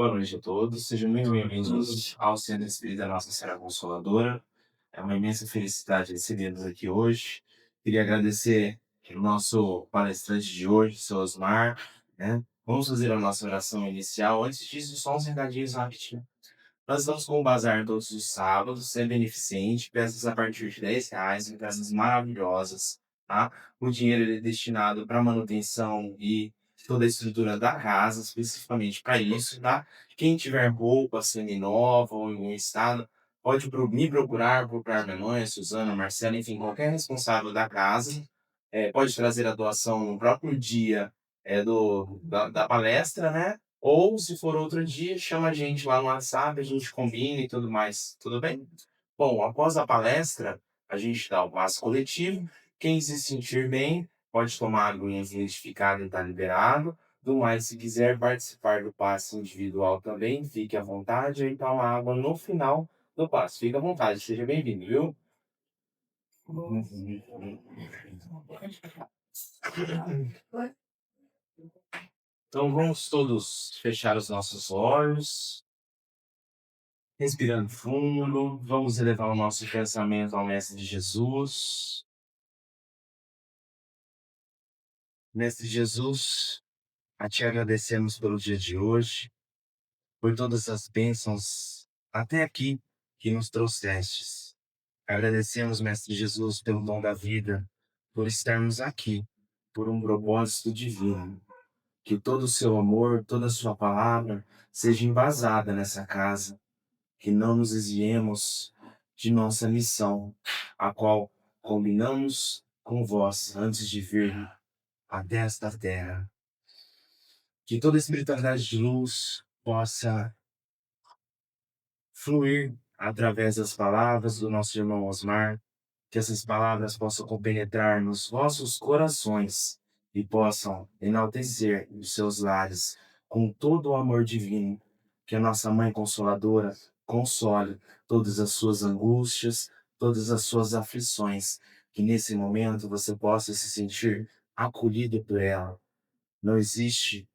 Boa noite a todos, sejam muito bem-vindos ao Centro Espírita Nossa Senhora Consoladora. É uma imensa felicidade recebê-los aqui hoje. Queria agradecer o nosso palestrante de hoje, seu Osmar, né? Vamos fazer a nossa oração inicial. Antes disso, só uns recadinhos rapidinho. Nós estamos com o bazar todos os sábados, é beneficente, peças a partir de R$ 10, em peças maravilhosas, tá? O dinheiro ele é destinado para manutenção e toda a estrutura da casa, especificamente para isso, tá? Quem tiver roupa semi-nova ou em algum estado, pode me procurar minha mãe, Suzana, Marcela, enfim, qualquer responsável da casa. Pode trazer a doação no próprio dia da palestra, né? Ou, se for outro dia, chama a gente lá no WhatsApp, a gente combina e tudo mais. Tudo bem? Bom, após a palestra, a gente dá o passe coletivo. Quem se sentir bem, pode tomar a aguinha identificada e está liberado. Do mais, se quiser participar do passe individual também, fique à vontade. Aí tá uma água no final do passe. Fique à vontade, seja bem-vindo, viu? Então vamos todos fechar os nossos olhos. Respirando fundo, vamos elevar o nosso pensamento ao Mestre Jesus. Mestre Jesus, a Ti agradecemos pelo dia de hoje, por todas as bênçãos até aqui que nos trouxestes. Agradecemos, Mestre Jesus, pelo dom da vida, por estarmos aqui, por um propósito divino. Que todo o Seu amor, toda a Sua palavra seja embasada nessa casa, que não nos desviemos de nossa missão, a qual combinamos com vós antes de vir até esta terra. Que toda espiritualidade de luz possa fluir através das palavras do nosso irmão Osmar, que essas palavras possam compenetrar nos vossos corações e possam enaltecer os seus lares com todo o amor divino. Que a nossa Mãe Consoladora console todas as suas angústias, todas as suas aflições, que nesse momento você possa se sentir acolhido por ela. Não existe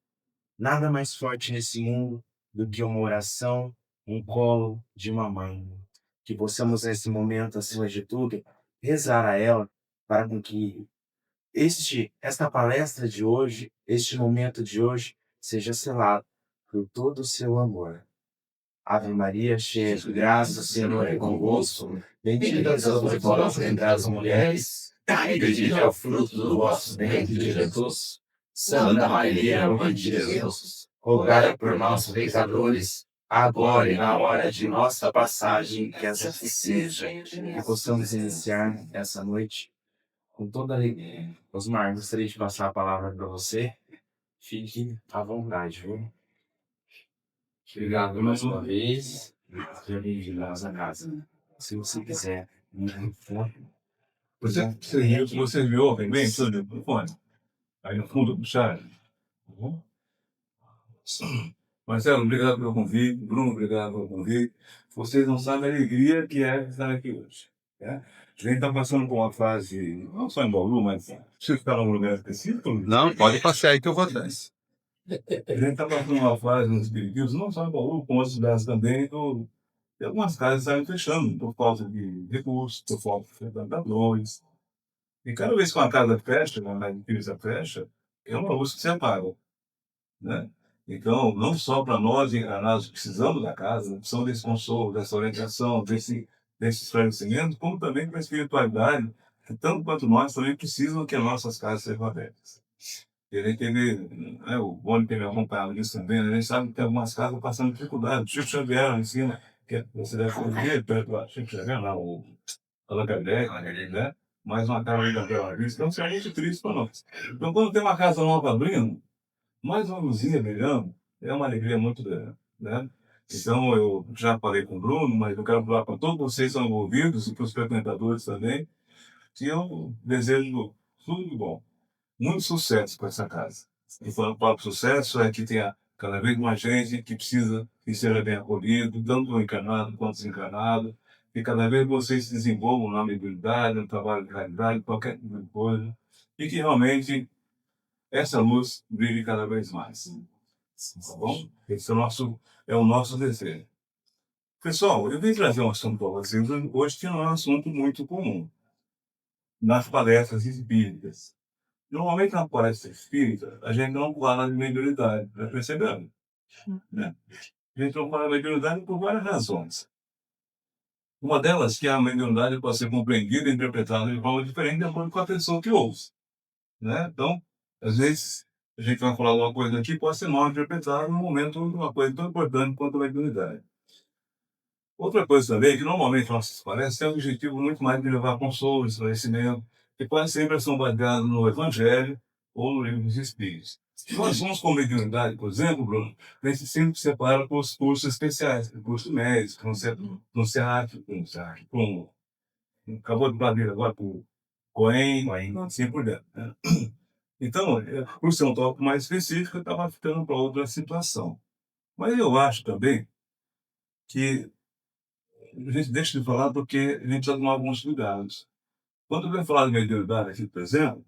nada mais forte nesse mundo do que uma oração, um colo de uma mãe. Que possamos, nesse momento, acima de tudo, rezar a ela para com que esta palestra de hoje, este momento de hoje, seja selado por todo o seu amor. Ave Maria, cheia de graça, o Senhor é convosco. Bendita sois vós entre as mulheres, e bendito é o fruto do vosso ventre, Jesus. Santa Maria, Mãe de Deus, rogai por nós, pecadores, agora e na hora de nossa passagem, que assim seja. Que possamos iniciar essa noite com toda alegria. Osmar, gostaria de passar a palavra para você. Fique à vontade, viu? Obrigado mais uma vez. Seja bem-vindo à nossa casa. Se você quiser, Você viu ontem bem sobre o telefone? Aí no fundo do chat. Uhum. Marcelo, obrigado pelo convite. Bruno, obrigado pelo convite. Vocês não sabem a alegria que é estar aqui hoje. Né? A gente está passando por uma fase, não só em Bauru, mas preciso ficar num lugar específico? Não, pode passar aí que eu vou atrás. A gente está passando uma fase nos espiritismos, não só em Bauru, como outras cidades também, e algumas casas saem fechando por falta de recursos, por falta de frequentadores. E cada vez que uma casa fecha, uma empresa fecha, é uma luz que se apaga, né? Então, não só para nós encarnados precisamos da casa, precisamos desse consolo, dessa orientação, desse esclarecimento, como também para a espiritualidade, que tanto quanto nós também precisam que as nossas casas sejam abertas. Querer entender, né, o Boni tem me acompanhado nisso também, né? A gente sabe que tem algumas casas passando dificuldade. O Chico Xavier lá em cima, que você deve conhecer, perto do Chico Xavier, lá, o Allan Kardec, né? Mais uma casa ainda pela vista. Então, isso é muito triste para nós. Então, quando tem uma casa nova abrindo, mais uma luzinha brilhando, é uma alegria muito grande, né? Então, eu já falei com o Bruno, mas eu quero falar para todos vocês que são envolvidos e para os frequentadores também, que eu desejo tudo de bom. Muito sucesso para essa casa. E falando o próprio sucesso, é que tenha cada vez mais gente que precisa que seja bem acolhido, tanto o encarnado quanto o desencarnado, e cada vez vocês se desenvolvam na mediunidade, no trabalho de caridade, qualquer tipo de coisa, e que realmente essa luz brilhe cada vez mais. Tá bom? Esse é o nosso desejo. Pessoal, eu vim trazer um assunto para vocês hoje que não é um assunto muito comum nas palestras espíritas. Normalmente na palestra espírita, a gente não fala de mediunidade, já percebendo, né? A gente não fala de mediunidade por várias razões. Uma delas que a mediunidade pode ser compreendida e interpretada de forma diferente de acordo com a pessoa que ouve, né? Então, às vezes, a gente vai falar uma coisa aqui pode ser mal interpretada no momento de uma coisa tão importante quanto a mediunidade. Outra coisa também é que normalmente nossas palestras têm um objetivo muito mais de levar consolo, esclarecimento, que quase sempre são baseados no Evangelho ou no livro dos Espíritos. Nós vamos com mediunidade, por exemplo, Bruno, a gente sempre separa com os cursos especiais, o curso médico, no SEAC, com acabou de falar agora para o Coen, assim por diante, né? Então, por ser um tópico mais específico, eu estava ficando para outra situação. Mas eu acho também que a gente deixa de falar porque a gente precisa tomar alguns cuidados. Quando eu venho falar de mediunidade aqui, por exemplo,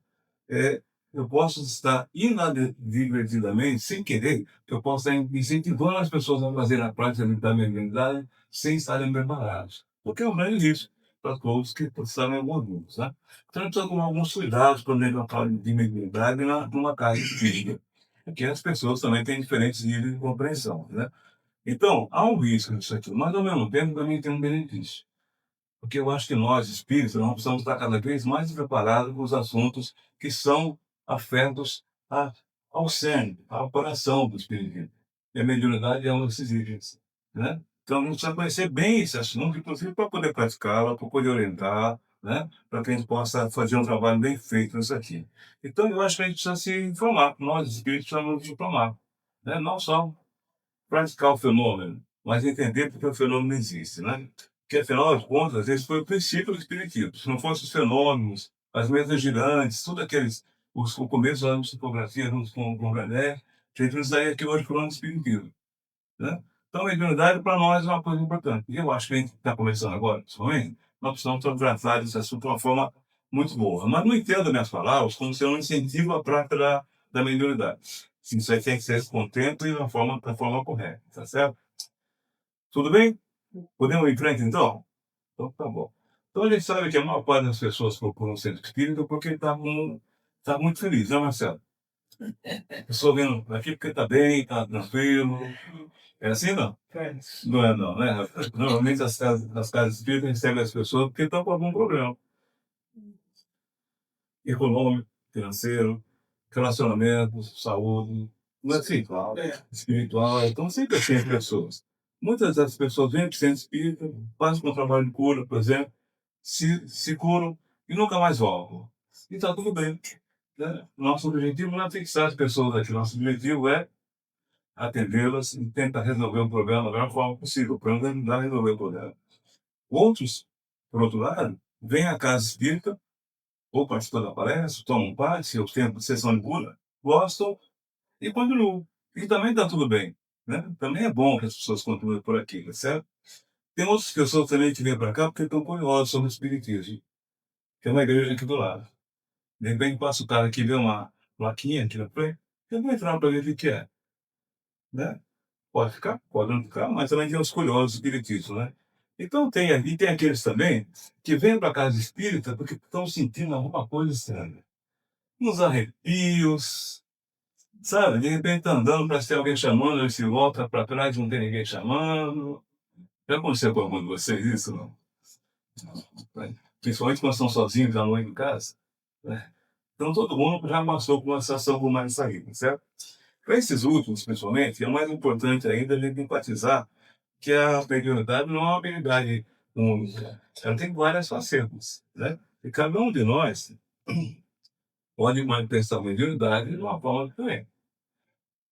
é, eu posso estar inadvertidamente, sem querer, eu posso estar incentivando as pessoas a fazerem a prática da mediunidade sem estarem preparados. Porque é um grande risco para todos que estarem envolvidos. Né? Então, a gente precisa tomar alguns cuidados quando a gente fala de mediunidade numa casa espírita. Porque as pessoas também têm diferentes níveis de compreensão. Né? Então, há um risco nisso aqui, mas ao mesmo tempo também tem um benefício. Porque eu acho que nós, espíritos, nós precisamos estar cada vez mais preparados com os assuntos que são afetos ao cerne, ao coração do espiritismo. E a mediunidade é um desses itens, né? Então, a gente precisa conhecer bem esse assunto, inclusive para poder praticá-lo, para poder orientar, né? Para que a gente possa fazer um trabalho bem feito nisso aqui. Então, eu acho que a gente precisa se informar. Nós, espíritos, precisamos nos informar. Né? Não só praticar o fenômeno, mas entender porque o fenômeno existe, né? Porque, afinal de contas, esse foi o princípio do Espiritismo. Se não fossem os fenômenos, as mesas girantes, tudo aqueles, o começo da psicografia junto com o Kardec, a gente não estaria aqui hoje falando do Espiritismo, né? Então, a mediunidade, para nós, é uma coisa importante. E eu acho que a gente está começando agora, principalmente, nós precisamos tratar desse assunto de uma forma muito boa. Mas não entenda minhas palavras como se eu não incentivo a prática da mediunidade. Isso aí tem que ser contento e da forma correta, tá certo? Tudo bem? Podemos ir em frente, então? Então, tá bom. Então, a gente sabe que a maior parte das pessoas procuram o centro espírita porque tá muito feliz, né, Marcelo? A pessoa vindo aqui porque tá bem, tá tranquilo. É assim, não? Não é, não, né? Normalmente as casas espíritas recebem as pessoas porque estão com algum problema econômico, financeiro, relacionamentos, saúde, não é assim? Espiritual. Então, sempre tem pessoas. Muitas das pessoas vêm para o centro espírita, fazem um trabalho de cura, por exemplo, se curam e nunca mais voltam. E está tudo bem. Né? Nosso objetivo não é fixar as pessoas aqui, nosso objetivo é atendê-las e tentar resolver o problema da melhor forma possível. O problema não dá resolver o problema. Outros, por outro lado, vêm à casa espírita, ou participam da palestra, tomam parte, o tempo de sessão de cura, gostam e continuam. E também está tudo bem. Né? Também é bom que as pessoas continuem por aqui, tá certo? Tem outras pessoas também que vêm para cá porque estão curiosas sobre o espiritismo. Tem uma igreja aqui do lado. De repente passa o cara aqui, vê uma plaquinha aqui na frente, eu vou entrar para ver o que é. Né? Pode ficar, pode não ficar, mas também tem os curiosos espiritistas, né? Então tem ali, tem aqueles também que vêm para a casa espírita porque estão sentindo alguma coisa estranha. Uns arrepios, sabe? De repente tá andando, parece que tem alguém chamando, ele se volta para trás, não tem ninguém chamando. Já aconteceu com algum de vocês isso, não? Principalmente quando estão sozinhos à noite em casa, né? Então todo mundo já passou por uma situação como essa aí, certo? Para esses últimos, principalmente, é mais importante ainda a gente enfatizar que a mediunidade não é uma habilidade única. Ela tem várias facetas, né? E cada um de nós pode manifestar a mediunidade de uma forma diferente.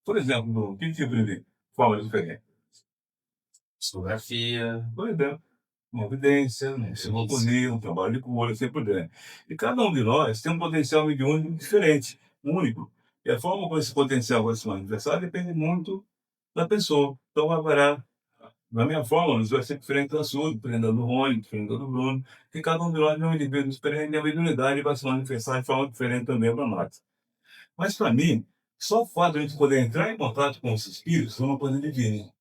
Por exemplo, que tipo de forma diferente? Fotografia, por exemplo, uma evidência, né? Sincronia, um trabalho de cura, assim por diante. E cada um de nós tem um potencial mediúnico diferente, único. E a forma como esse potencial vai se manifestar depende muito da pessoa. Então, haverá na minha forma, vai ser diferente da sua, diferente da do Rony, diferente da do Bruno, porque cada um de nós é um indivíduo diferente e a mediunidade vai se manifestar de forma diferente também para nós. Mas para mim, Só o fato de a gente poder entrar em contato com os espíritos é uma coisa divina.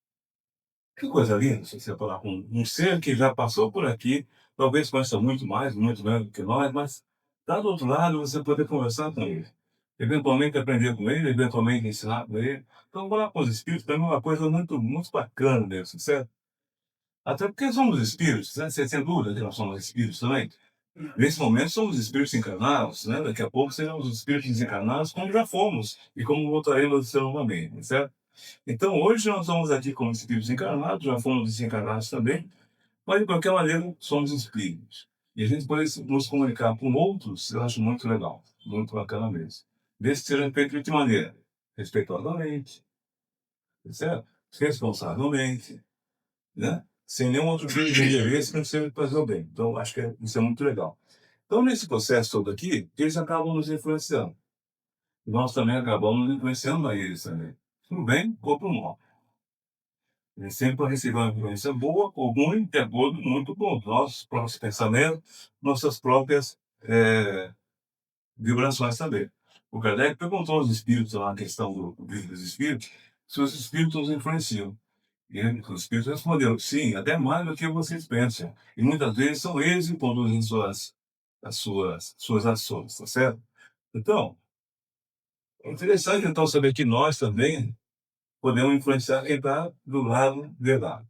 Que coisa linda se você falar com um ser que já passou por aqui, talvez conheça muito mais, muito menos do que nós, mas tá do outro lado você poder conversar com ele. Eventualmente aprender com ele, eventualmente ensinar com ele. Então falar com os espíritos também é uma coisa muito, muito bacana mesmo, certo? Até porque somos espíritos, né? Você tem dúvida que nós somos espíritos também? Nesse momento somos espíritos encarnados, né? Daqui a pouco seremos os espíritos desencarnados como já fomos e como voltaremos a ser novamente, certo? Então hoje nós estamos aqui como espíritos encarnados, já fomos desencarnados também, mas de qualquer maneira somos espíritos. E a gente pode nos comunicar com outros, eu acho muito legal, muito bacana mesmo. Desde que seja feito de que maneira? Respeitosamente, certo? Responsavelmente, né? Sem nenhum outro tipo de interesse que não seja fazer o bem. Então acho que isso é muito legal. Então nesse processo todo aqui, eles acabam nos influenciando. Nós também acabamos influenciando a eles também. Pro bem ou pro mal. Ele sempre recebeu uma influência boa ou ruim, de acordo muito com os nossos próprios pensamentos, nossas próprias vibrações também. O Kardec perguntou aos espíritos lá a questão do livro dos espíritos, se os espíritos os influenciam. E os espíritos responderam, sim, até mais do que vocês pensam. E muitas vezes são eles que conduzem suas ações, tá certo? Então, é interessante então saber que nós também podemos influenciar quem está do lado de lá.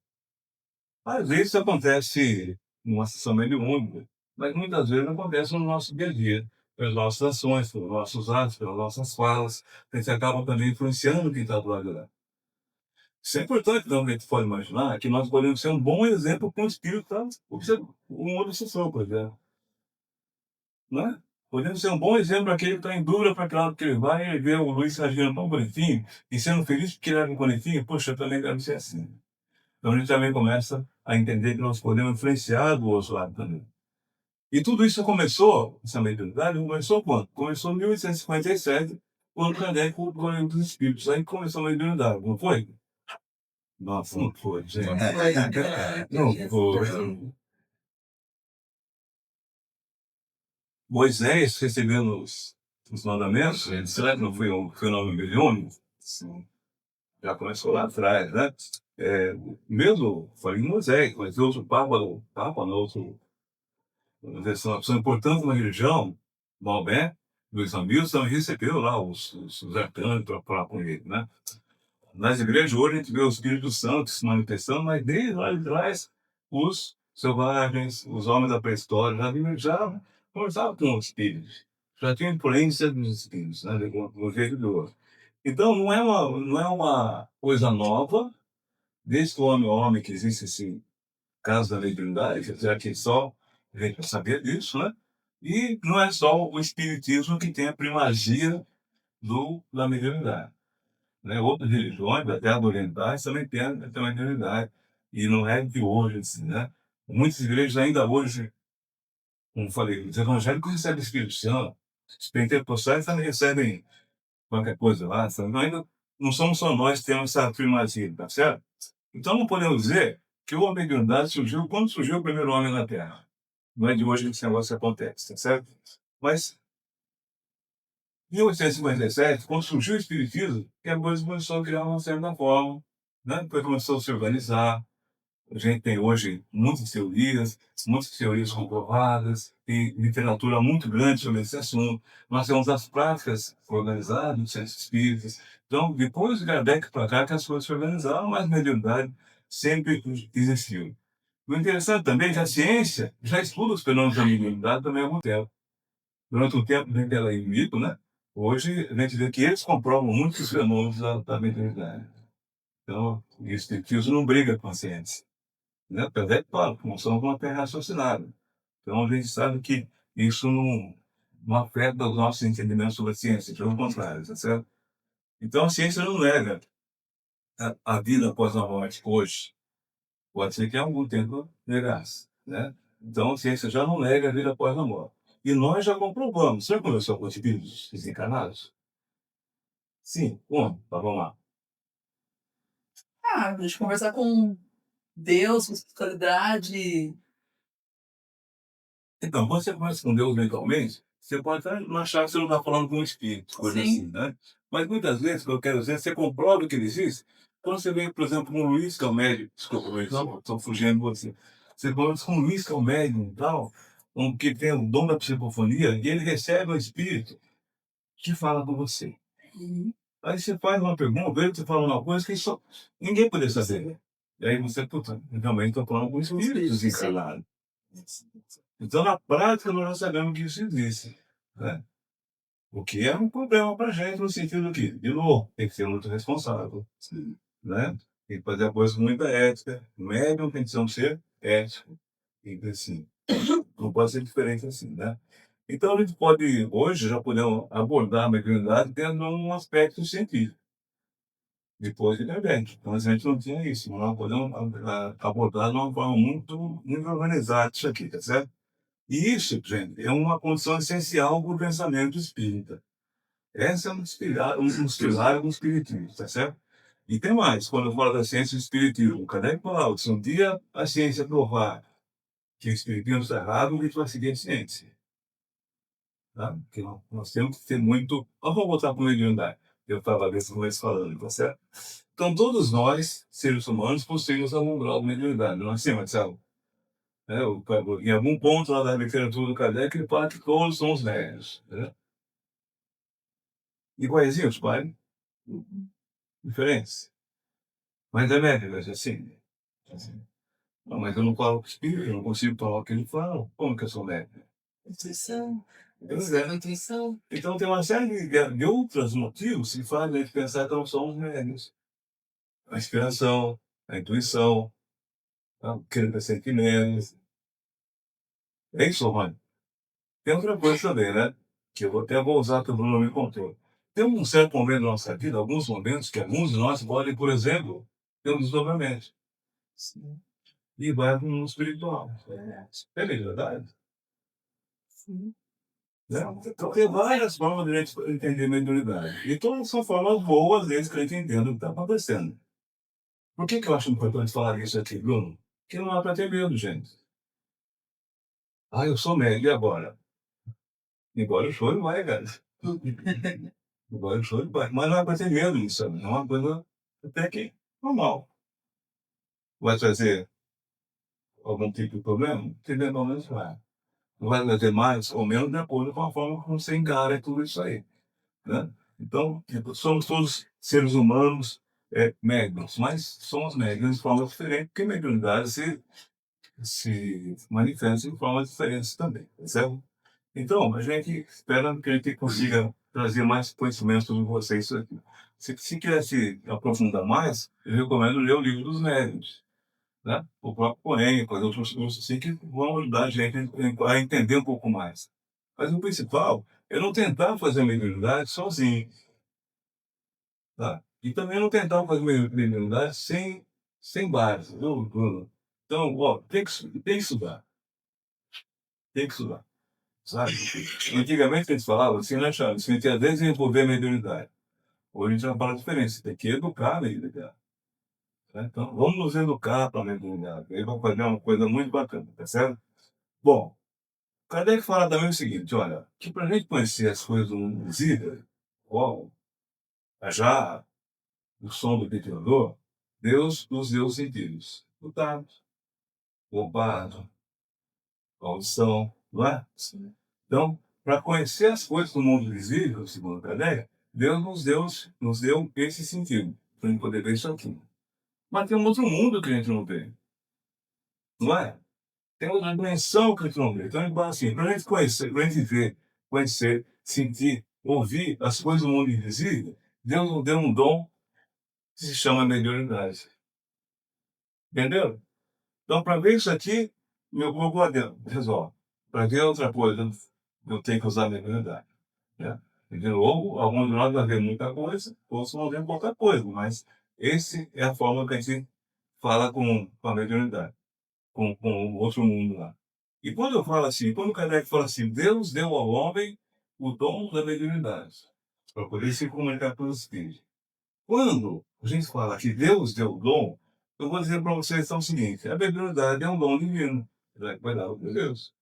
Às vezes isso acontece numa sessão mediúnica, mas muitas vezes acontece no nosso dia a dia, pelas nossas ações, pelos nossos atos, pelas nossas falas. A gente acaba também influenciando quem está do lado de lá. Isso é importante, não, a gente pode imaginar que nós podemos ser um bom exemplo para o espírito tá? Uma obsessão, por exemplo. Né? Podemos ser um bom exemplo para aquele que está em dúvida para que lado que ele vai, e ele vê o Luiz agindo tão bonitinho e sendo feliz porque ele era bonitinho, poxa, eu também quero ser assim. Então a gente também começa a entender que nós podemos influenciar do outro lado também. E tudo isso começou, essa mediunidade, começou quando? Começou em 1857, quando Kardec publicou o Livro dos Espíritos. Aí começou a mediunidade, não foi? Nossa, não foi, gente. Não foi. Moisés recebendo os mandamentos, será que não foi um fenômeno mediúnico? Sim. Já começou lá atrás, né? Mesmo, falei em Moisés, mas outro Papa, não, outro uma pessoa importante na religião, Maomé, Luiz Amils, também recebeu lá os arcanos para falar com ele, né? Nas igrejas hoje a gente vê o Espírito Santo se manifestando, mas desde lá de trás, os selvagens, os homens da pré-história, já conversavam com os espíritos. Já tinham influência dos espíritos, né? Do jeito do outro. Então não é uma coisa nova, desde que o homem é homem que existe esse caso da mediunidade, já que só a gente não sabia disso, né? E não é só o espiritismo que tem a primazia da mediunidade. Né? Outras religiões, até as orientais, também têm a mediunidade. E não é de hoje, assim, né? Muitas igrejas ainda hoje, como falei, os evangélicos recebem o Espírito Santo, os pentecostais também recebem qualquer coisa lá, sabe? Nós ainda não somos só nós que temos essa primazia, tá certo? Então não podemos dizer que a mediunidade surgiu quando surgiu o primeiro homem na Terra. Não é de hoje que esse negócio acontece, tá certo? Mas, em 1857, quando surgiu o Espiritismo, que a coisa começou a criar uma certa forma, né? Depois começou a se organizar. A gente tem hoje muitas teorias comprovadas, tem literatura muito grande sobre esse assunto. Nós temos as práticas organizadas dos centros espíritas. Então, depois de Kardec para cá, que as coisas se organizaram, mas a mediunidade sempre existiu. O interessante também é que a ciência já estuda os fenômenos da mediunidade também há algum tempo. Durante um tempo, dentro dela em mito, né? Hoje, a gente vê que eles comprovam muitos fenômenos da mediunidade. Então, o espiritismo não briga com a ciência. Né? Apesar de, claro, não somos uma terra raciocinada. Então, a gente sabe que isso não afeta os nossos entendimentos sobre a ciência, pelo contrário, tá certo? Então, a ciência não nega a vida após a morte hoje. Pode ser que há algum tempo negasse, né? Então, a ciência já não nega a vida após a morte. E nós já comprovamos. Você já conversou com espíritos desencarnados? Sim. Bom, tá, vamos lá. A gente conversar com Deus, com espiritualidade. Então, quando você conversa com Deus mentalmente, você pode até não achar que você não está falando com um espírito, coisa Sim. assim, né? Mas muitas vezes, o que eu quero dizer, você comprova que ele existe. Quando você vem, por exemplo, com o Luiz, que é o médico, desculpa, Luiz, estou fugindo de você. Você conversa com o Luiz, que é o médico e tal, que tem o dom da psicofonia, e ele recebe o espírito que fala com você. Uhum. Aí você faz uma pergunta, ele te fala uma coisa que só ninguém poderia saber. E aí você, puta, realmente estou falando com espíritos Sim. encarnados. Então, na prática, nós já sabemos que isso existe. Né? O que é um problema para a gente, no sentido que, de novo, tem que ser muito responsável. Sim. Né? Tem que fazer a coisa com muita ética. O médium tem que ser ético. E assim, não pode ser diferente assim, né? Então, a gente pode, hoje, já podemos abordar a mediunidade dentro de um aspecto científico. Depois ele é evento. Então a gente não tinha isso. Nós podemos abordar de uma forma muito organizada isso aqui, tá certo? E isso, gente, é uma condição essencial para o pensamento espírita. Essa é um dos pilares do espiritismo, tá certo? E tem mais, quando eu falo da ciência do espiritismo, Kardec falava, se um dia a ciência provar que o espiritismo está errado, a gente vai seguir a ciência. Tá? Porque nós temos que ter muito... Nós vamos voltar para a mediunidade. Eu estava desse começo falando, tá certo? Então, todos nós, seres humanos, possuímos algum grau de mediunidade, não é assim, Marcelo? Em algum ponto lá da literatura do Kardec, ele fala que todos somos médios. Né? Iguaizinhos, pai? Diferentes. Mas é médio, mas assim. Assim. Não, mas eu não falo com o espírito, eu não consigo falar o que ele fala. Como que eu sou médio? Intuição. Pois é. Intuição. Então, tem uma série de outros motivos que fazem a gente pensar que não somos médios. A inspiração, a intuição, aquele pressentimento. É isso, Rony. Tem outra coisa também, né? Que eu até vou usar que o Bruno me contou. Tem um certo momento da nossa vida, alguns momentos, que alguns de nós podem, por exemplo, ter um desdobramento. Sim. E vai para o mundo espiritual. É verdade? Sim. Né? Então, tem várias formas de a gente entender a mediunidade. E todas são formas boas desde que a gente entenda o que está acontecendo. Por que eu acho importante falar isso aqui, Bruno? Porque não dá para ter medo, gente. Ah, eu sou médio, e agora? Embora o choro vai, cara. Embora o choro vai. Mas não é para ter medo disso, sabe? É uma coisa até que normal. Vai trazer algum tipo de problema? Eventualmente vai. Não vai trazer mais ou menos de acordo com a forma como você encara tudo isso aí. Né? Então, tipo, somos todos seres humanos médios, mas somos médios de forma diferente, porque a mediunidade se manifesta de formas diferentes também, certo? Então, a gente espera que a gente consiga trazer mais conhecimento sobre vocês. Se quiser se aprofundar mais, eu recomendo ler o livro dos médiuns, né? O próprio Cohen, fazer outros cursos assim, que vão ajudar a gente a entender um pouco mais. Mas o principal é não tentar fazer a mediunidade sozinho, tá? E também não tentar fazer mediunidade sem base, viu, Bruno? Então, ó, tem que estudar, tem que estudar. Sabe? Antigamente eles falavam assim, né, Charles? Você tinha desenvolver a mediunidade. Hoje a gente já fala diferente, você tem que educar a mediunidade. Né? Então, vamos nos educar para a mediunidade. Aí vamos fazer uma coisa muito bacana, tá certo? Bom, Kardec fala também o seguinte, olha, que para a gente conhecer as coisas do mundo invisível, ó, a jarra, o som do ventilador, Deus nos deu os sentidos. O tato, o olfato, a audição, não é? Então, para conhecer as coisas do mundo visível, segundo Kardec, Deus nos deu esse sentido, para a gente poder ver isso aqui. Mas tem um outro mundo que a gente não vê, não é? Tem outra dimensão que a gente não vê. Então, a gente fala assim, para a gente conhecer, para a gente ver, conhecer, sentir, ouvir as coisas do mundo invisível, Deus nos deu um dom que se chama mediunidade. Entendeu? Então, para ver isso aqui, meu corpo adentro, resolve. Para ver outra coisa, eu tenho que usar a mediunidade. Né? E, de novo, alguns de nós vão ver muita coisa, outros vão ver pouca coisa, mas essa é a forma que a gente fala com a mediunidade, com o outro mundo lá. E quando eu falo assim, quando o Kardec fala assim, Deus deu ao homem o dom da mediunidade, para poder se comunicar com os espíritos. Quando a gente fala que Deus deu o dom, eu vou dizer para vocês então, o seguinte, a mediunidade é um dom divino, vai dar de Deus.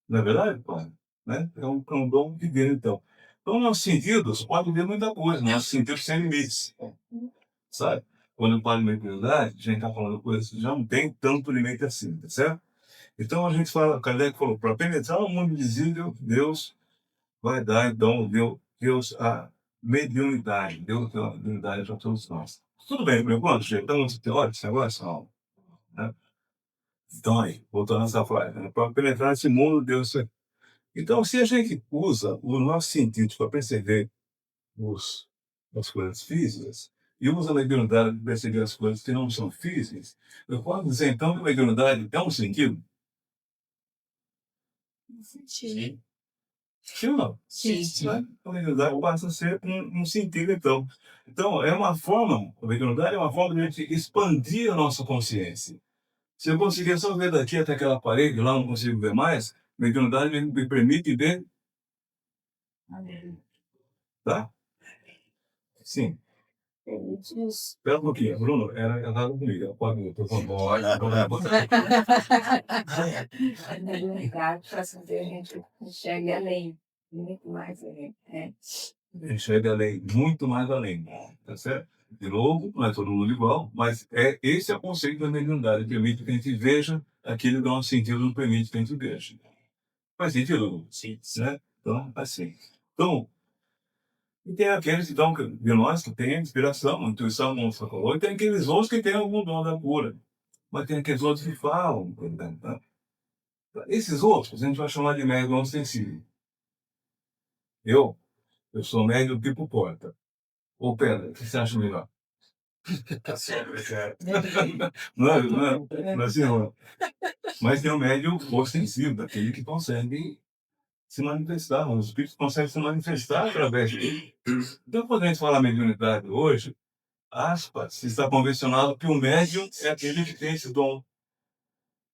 Não é verdade, pai? Né? É um dom divino, então. Então, nossos sentidos podem ver muita coisa, nossos sentidos sem limites, sabe? Quando eu falo de mediunidade, a gente está falando coisas que já não tem tanto limite assim, tá certo? Então, a gente fala, Kardec falou, para penetrar o mundo invisível, Deus vai dar, então, Deus a mediunidade, Deus deu a mediunidade para todos nós. Tudo bem, por enquanto, gente? Então, muito teórico esse negócio? Não, né? Então, aí, voltando nessa frase, né? Para penetrar esse mundo, Deus... Então, se a gente usa o nosso sentido para perceber as coisas físicas, e usa a mediunidade para perceber as coisas que não são físicas, eu posso dizer, então, que a mediunidade é um sentido? Sim. Sim ou não? Sim. Né? A mediunidade passa a ser um sentido, então. Então, é uma forma, a mediunidade é uma forma de a gente expandir a nossa consciência. Se eu conseguir só ver daqui até aquela parede, lá não consigo ver mais, a mediunidade me permite ver, tá? Sim. Espera um pouquinho, Bruno, era errado comigo. Pode, por favor. A mediunidade para saber a gente enxerga além, muito mais além. Enxerga além, muito mais além. Tá certo? De novo, não é todo mundo igual, mas esse é o conceito da mediunidade. Permite que a gente veja aquilo que o nosso sentido não permite que a gente veja. Faz sentido? Sim. Né? Então, assim. Então, e tem aqueles, então, de nós que têm inspiração, intuição, como você falou, e tem aqueles outros que têm algum dom da cura. Mas tem aqueles outros que falam, por exemplo, tá? Esses outros, a gente vai chamar de médium sensível. Eu sou médium tipo porta. Ou pedra, o que você acha melhor? Tá certo, não é assim, não. Mas tem o médium ostensivo, aquele que consegue se manifestar, os espíritos conseguem se manifestar através dele. Então, quando a gente fala mediunidade hoje, aspas, está convencionado que o médium é aquele que tem esse dom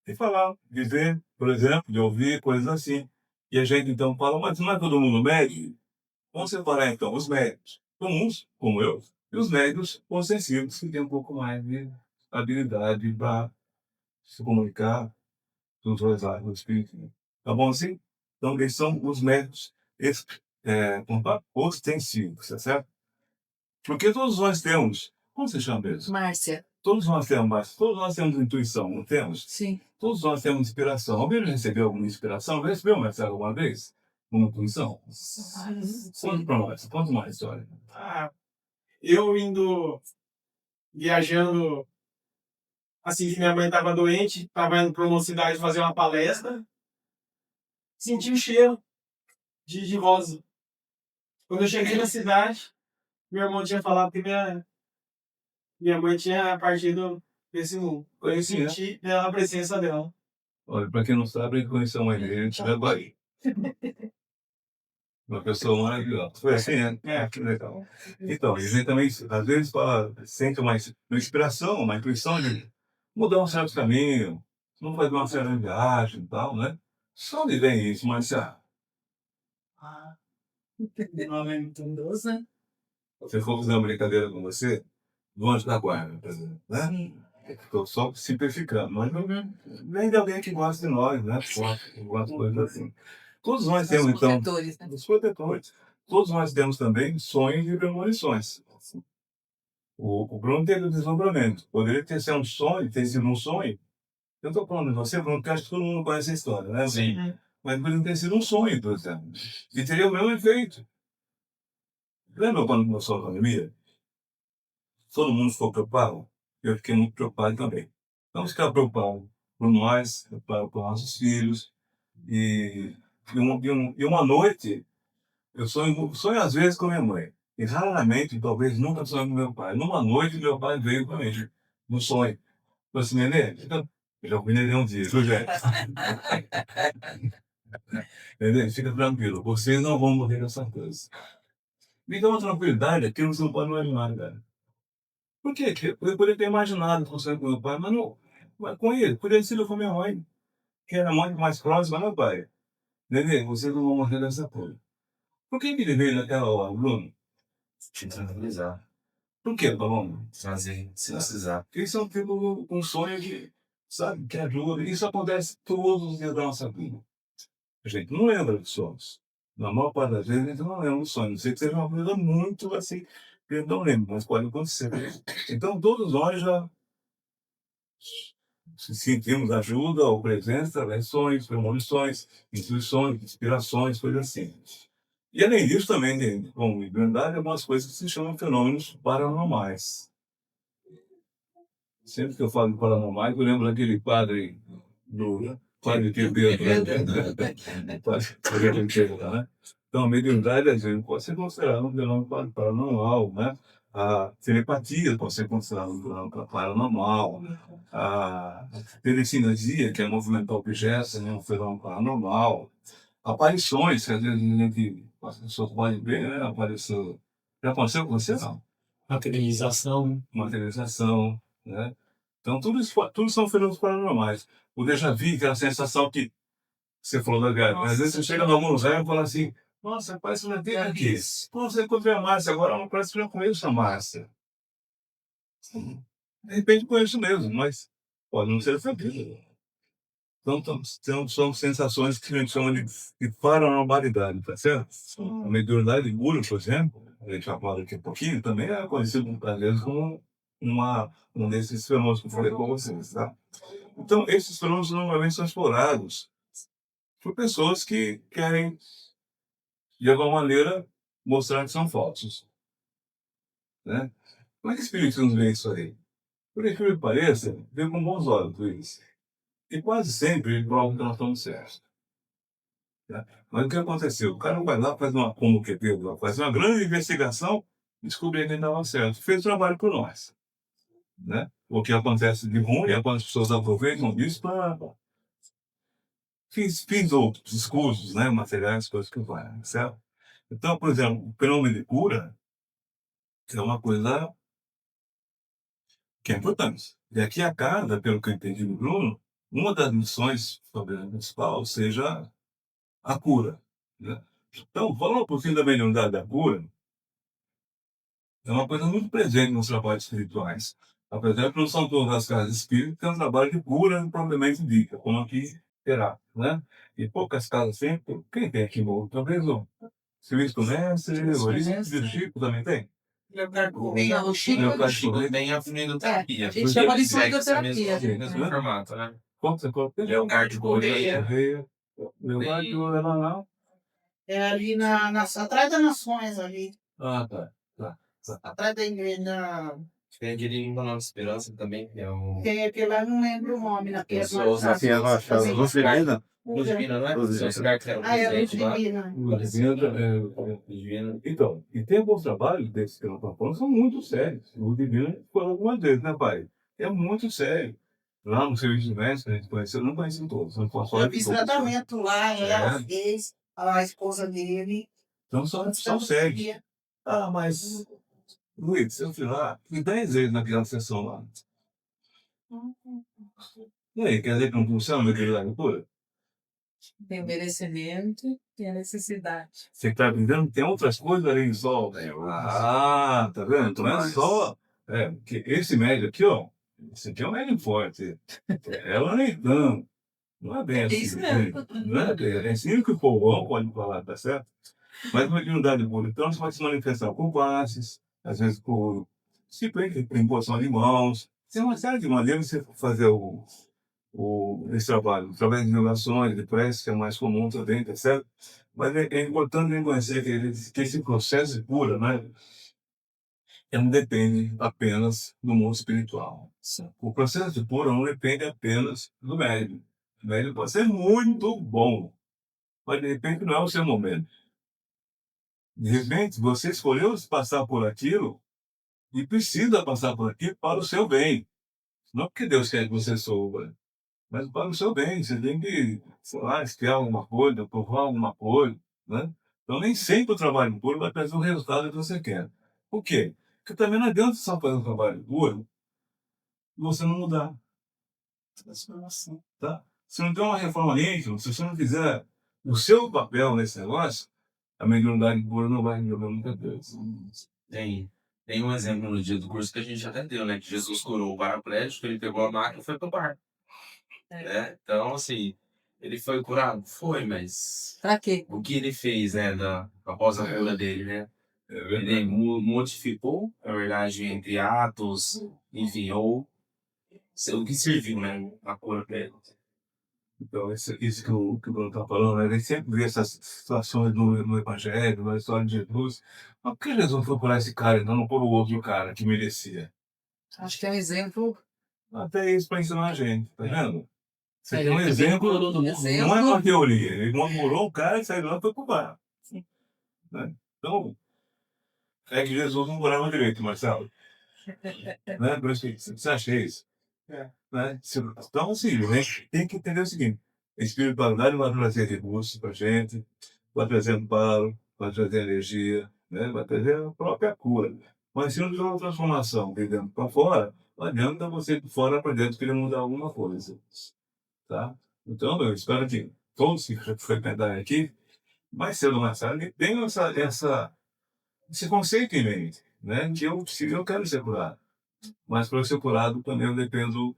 de falar, de ver, por exemplo, de ouvir, coisas assim. E a gente então fala, mas não é todo mundo médium? Vamos separar então os médios comuns, como eu, e os médios sensíveis, que têm um pouco mais de habilidade para se comunicar com os dois lados do espírito. Né? Tá bom assim? Então, eles são os médios ostensivos, tá certo? Porque todos nós temos, como você chama mesmo? Márcia. Todos nós temos, mas todos nós temos intuição, não temos? Sim. Todos nós temos inspiração. Alguém já recebeu alguma inspiração? Já recebeu, Marcelo, alguma vez? Uma intuição? Conta pra nós, conta uma história. Eu viajando, assim que minha mãe estava doente, estava indo para uma cidade fazer uma palestra, senti o cheiro de rosa. Quando eu cheguei na cidade, meu irmão tinha falado que minha mãe tinha partido desse mundo. Eu senti a presença dela. Olha, para quem não sabe, ele conheceu uma igreja da Bahia. Uma pessoa maravilhosa. Foi assim, né? Que legal. Então, a gente também, às vezes, sente uma inspiração, uma intuição de mudar um certo caminho, não fazer uma certa viagem e tal, né? Só onde vem isso, mas Nome é muito doce, né? se eu for fazer uma brincadeira com você, do anjo da guarda, por exemplo, né? Sim. Estou só simplificando, mas não vem de alguém que gosta de nós, né? Que gosta de coisas assim. Todos nós temos, então, Protetores, né? os protetores. Todos nós temos também sonhos e premonições. O Bruno teve um deslumbramento. Poderia ter sido um sonho, ter sido um sonho. Eu estou falando de você, Bruno, porque acho que todo mundo conhece a história, né? Sim. Mas poderia ter sido um sonho, por exemplo. E teria o mesmo efeito. Lembra quando começou a pandemia? Todo mundo ficou preocupado? Eu fiquei muito preocupado também. Vamos ficar preocupados por nós, preocupados por nossos filhos. E uma noite, eu sonho às vezes com minha mãe. E raramente, talvez nunca sonho com meu pai. Numa noite, meu pai veio para mim, no sonho. Falei assim, Nenê, eu já fui Nenê um dia, viu, gente? Nenê, fica tranquilo, vocês não vão morrer dessa coisa. Me dá uma tranquilidade, aquilo você não pode imaginar, cara. Por quê? Eu poderia ter imaginado com o meu pai, mas não. Mas com ele, poderia ter sido com minha mãe, que era muito mais próxima, meu pai. Nenê, vocês não vão morrer dessa coisa. Por que ele veio naquela hora, Bruno? Te tranquilizar. Por que, Paloma? Fazer, se precisar. Isso é um sonho que, sabe, que ajuda. Isso acontece todos os dias da nossa vida. A gente não lembra dos sonhos. Na maior parte das vezes, a gente não lembra do sonho. Não sei que seja uma coisa muito assim, que eu não lembro, mas pode acontecer. Então, todos nós já sentimos ajuda ou presença através de sonhos, premonições, intuições, inspirações, coisas assim. E além disso, também, como mediunidade, algumas coisas que se chamam fenômenos paranormais. Sempre que eu falo de paranormais, eu lembro daquele padre do Padre Quevedo, né? Padre Quevedo, né? Então, a mediunidade, às vezes, pode ser considerada um fenômeno paranormal, né? A telepatia pode ser considerada um fenômeno paranormal. A telecinesia, que é movimentar objetos, é um fenômeno paranormal. Aparições, que às vezes a gente, as pessoas podem ver, né? Apareceu. Já aconteceu com você, não? Materialização, né? Então, tudo são fenômenos paranormais. O déjà vu, aquela sensação que você falou da Gabi. Às vezes você chega no museu e fala assim, nossa, parece que eu já tenho aqui. Nossa, eu encontrei a Márcia, agora parece que eu já conheço a Márcia. De repente conheço mesmo, mas pode não ser essa vida. Então, são sensações que a gente chama de paranormalidade, tá certo? A mediunidade de Guru, por exemplo, a gente já fala aqui um pouquinho, também é conhecido, às vezes, como um desses fenômenos que eu falei com vocês, tá? Então, esses fenômenos normalmente são explorados por pessoas que querem, de alguma maneira, mostrar que são falsos, né? Como é que o Espiritismo vê isso aí? Por incrível que pareça, vê com bons olhos isso. E quase sempre ele prova que nós estamos certos. Tá? Mas o que aconteceu? O cara vai lá, faz uma, como que teve lá, faz uma grande investigação, descobre que ele estava certo. Fez o trabalho por nós. Né? O que acontece de ruim é quando as pessoas aproveitam disso para fins outros, discursos, né? Materiais, coisas que vai, certo? Então, por exemplo, o fenômeno de cura é uma coisa que é importante. E aqui a cada, pelo que eu entendi do Bruno, uma das missões principal seja a cura. Né? Então, falando um pouquinho da mediunidade da cura, é uma coisa muito presente nos trabalhos espirituais. Apesar que não são todas as casas espíritas que têm um trabalho de cura propriamente dita, como aqui terá, né? E poucas casas sempre. Quem tem aqui no talvez o Serviço do Mestre, o Olímpio do Chico também tem? Não, o Chico Tem a fluidoterapia. a gente chama de fluidoterapia. Mesmo formato, né? Como você coloca? Leocárdio Correia. Leocárdio é lá, não? É ali atrás das Nações, ali. Ah, tá. Atrás da igreja. Tem aquele em Nova Esperança também, que é o... Tem aquele lá, não lembro o nome, naquele. Eu sou os Assim, ela achava Luz Divina? Luz Divina, não é? Luz São os lugares que eram Ah, é Luz presentes lá. Divina. Luz Divina. Então, e tem alguns trabalhos desses que eu estou falando, são muito sérios. O Divino falou algumas vezes, né, pai? É muito sério. Lá no serviço de mestre, a gente conheceu, eu não conheci todos, não posso falar Eu de fiz todos. tratamento lá, ela É. fez, a esposa dele. Então são sérios. Ah, mas, Luiz, eu fui lá, fui 10 vezes naquela sessão lá. E aí, quer dizer que não funciona a mediunidade pura? Tem o merecimento e a necessidade. Você está entendendo? Tem outras coisas além de só. Ah, tá vendo? Não é só. É, porque esse médio aqui, ó. Esse aqui é um médio forte. Ela nem tanto. Não é bem assim. Isso mesmo. Não é assim que o povão pode falar, tá certo? Mas uma mediunidade pura, então, você pode se manifestar por passes, às vezes por simplesmente por imposição de mãos. Tem uma série de maneiras de você fazer esse trabalho, através de divulgações, de prece, que é mais comum também, tá certo? Mas é importante reconhecer que esse processo de cura, né, ele não depende apenas do mundo espiritual. O processo de cura não depende apenas do médium. O médium pode ser muito bom, mas de repente não é o seu momento. De repente, você escolheu passar por aquilo e precisa passar por aquilo para o seu bem. Não porque Deus quer que você sofra, mas para o seu bem. Você tem que, sei lá, espiar alguma coisa, provar alguma coisa, né? Então, nem sempre o trabalho puro vai trazer o resultado que você quer. Por quê? Porque também não adianta só fazer um trabalho puro e você não mudar. Tá? Se não tem uma reforma íntima, se você não fizer o seu papel nesse negócio, a mediunidade pura não vai resolver muita coisa. Tem um exemplo no dia do curso que a gente até deu, né? Que Jesus curou o paraplégico, ele pegou a maca e foi pro bar. Né? Então, assim, Ele foi curado? Foi, mas Pra quê? o que ele fez, né, após a cura dele, né? É Ele verdade. modificou, na verdade, entre atos, enfim, ou o que serviu, né, a cura pra ele. Então, isso que o Bruno está falando, né? A gente sempre vê essas situações no Evangelho, na história de Jesus. Mas por que Jesus foi curar esse cara e não por o outro cara que merecia? Acho que é um exemplo. Até isso para ensinar a gente, tá vendo? Você tem um Ele também exemplo, curou todo mundo. Exemplo. não é uma teoria. Ele namorou o cara e saiu lá e foi pro bar. Né? Então, é que Jesus não curava direito, Marcelo. Né? Por isso que você acha isso? Né? Então, assim, né? Tem que entender o seguinte: a espiritualidade vai trazer recursos para gente, vai trazer amparo, vai trazer energia, né? Vai trazer a própria cura. Mas se não tiver uma transformação de dentro para fora, não adianta você de fora para dentro querer mudar alguma coisa. Tá? Então, eu espero que todos que frequentarem aqui, mais cedo ou mais tarde, tenham esse conceito em mente, né? Que eu quero ser curado. Mas para eu ser curado, também eu dependo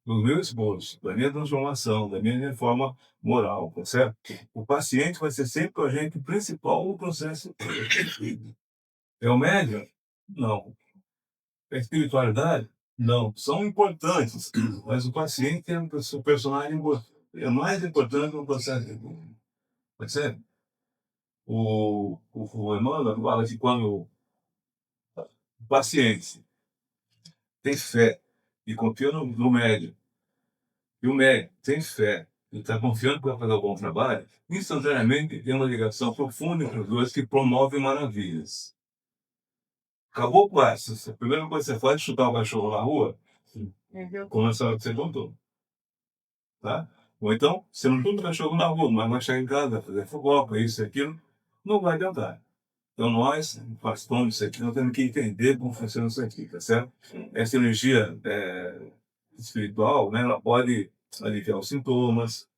do meu esforço, da minha transformação, da minha reforma moral, tá certo? O paciente vai ser sempre o agente principal no processo. É o médium? Não. É a espiritualidade? Não. São importantes, mas o paciente é um personagem é mais importante no processo. Percebe? O Emmanuel fala que quando o paciente tem fé e confia no médium, e o médico tem fé e está confiando que vai fazer um bom trabalho, instantaneamente tem uma ligação profunda entre os dois que promove maravilhas. Acabou com essa. A primeira coisa que você faz é chutar o cachorro na rua, como essa hora que você contou. Tá? Ou então, você não chuta o cachorro na rua, mas vai chegar em casa, vai fazer fofoca, isso e aquilo, não vai adiantar. Então nós, participando disso aqui, nós temos que entender como funciona isso aqui, tá certo? Essa energia espiritual, né, ela pode aliviar os sintomas,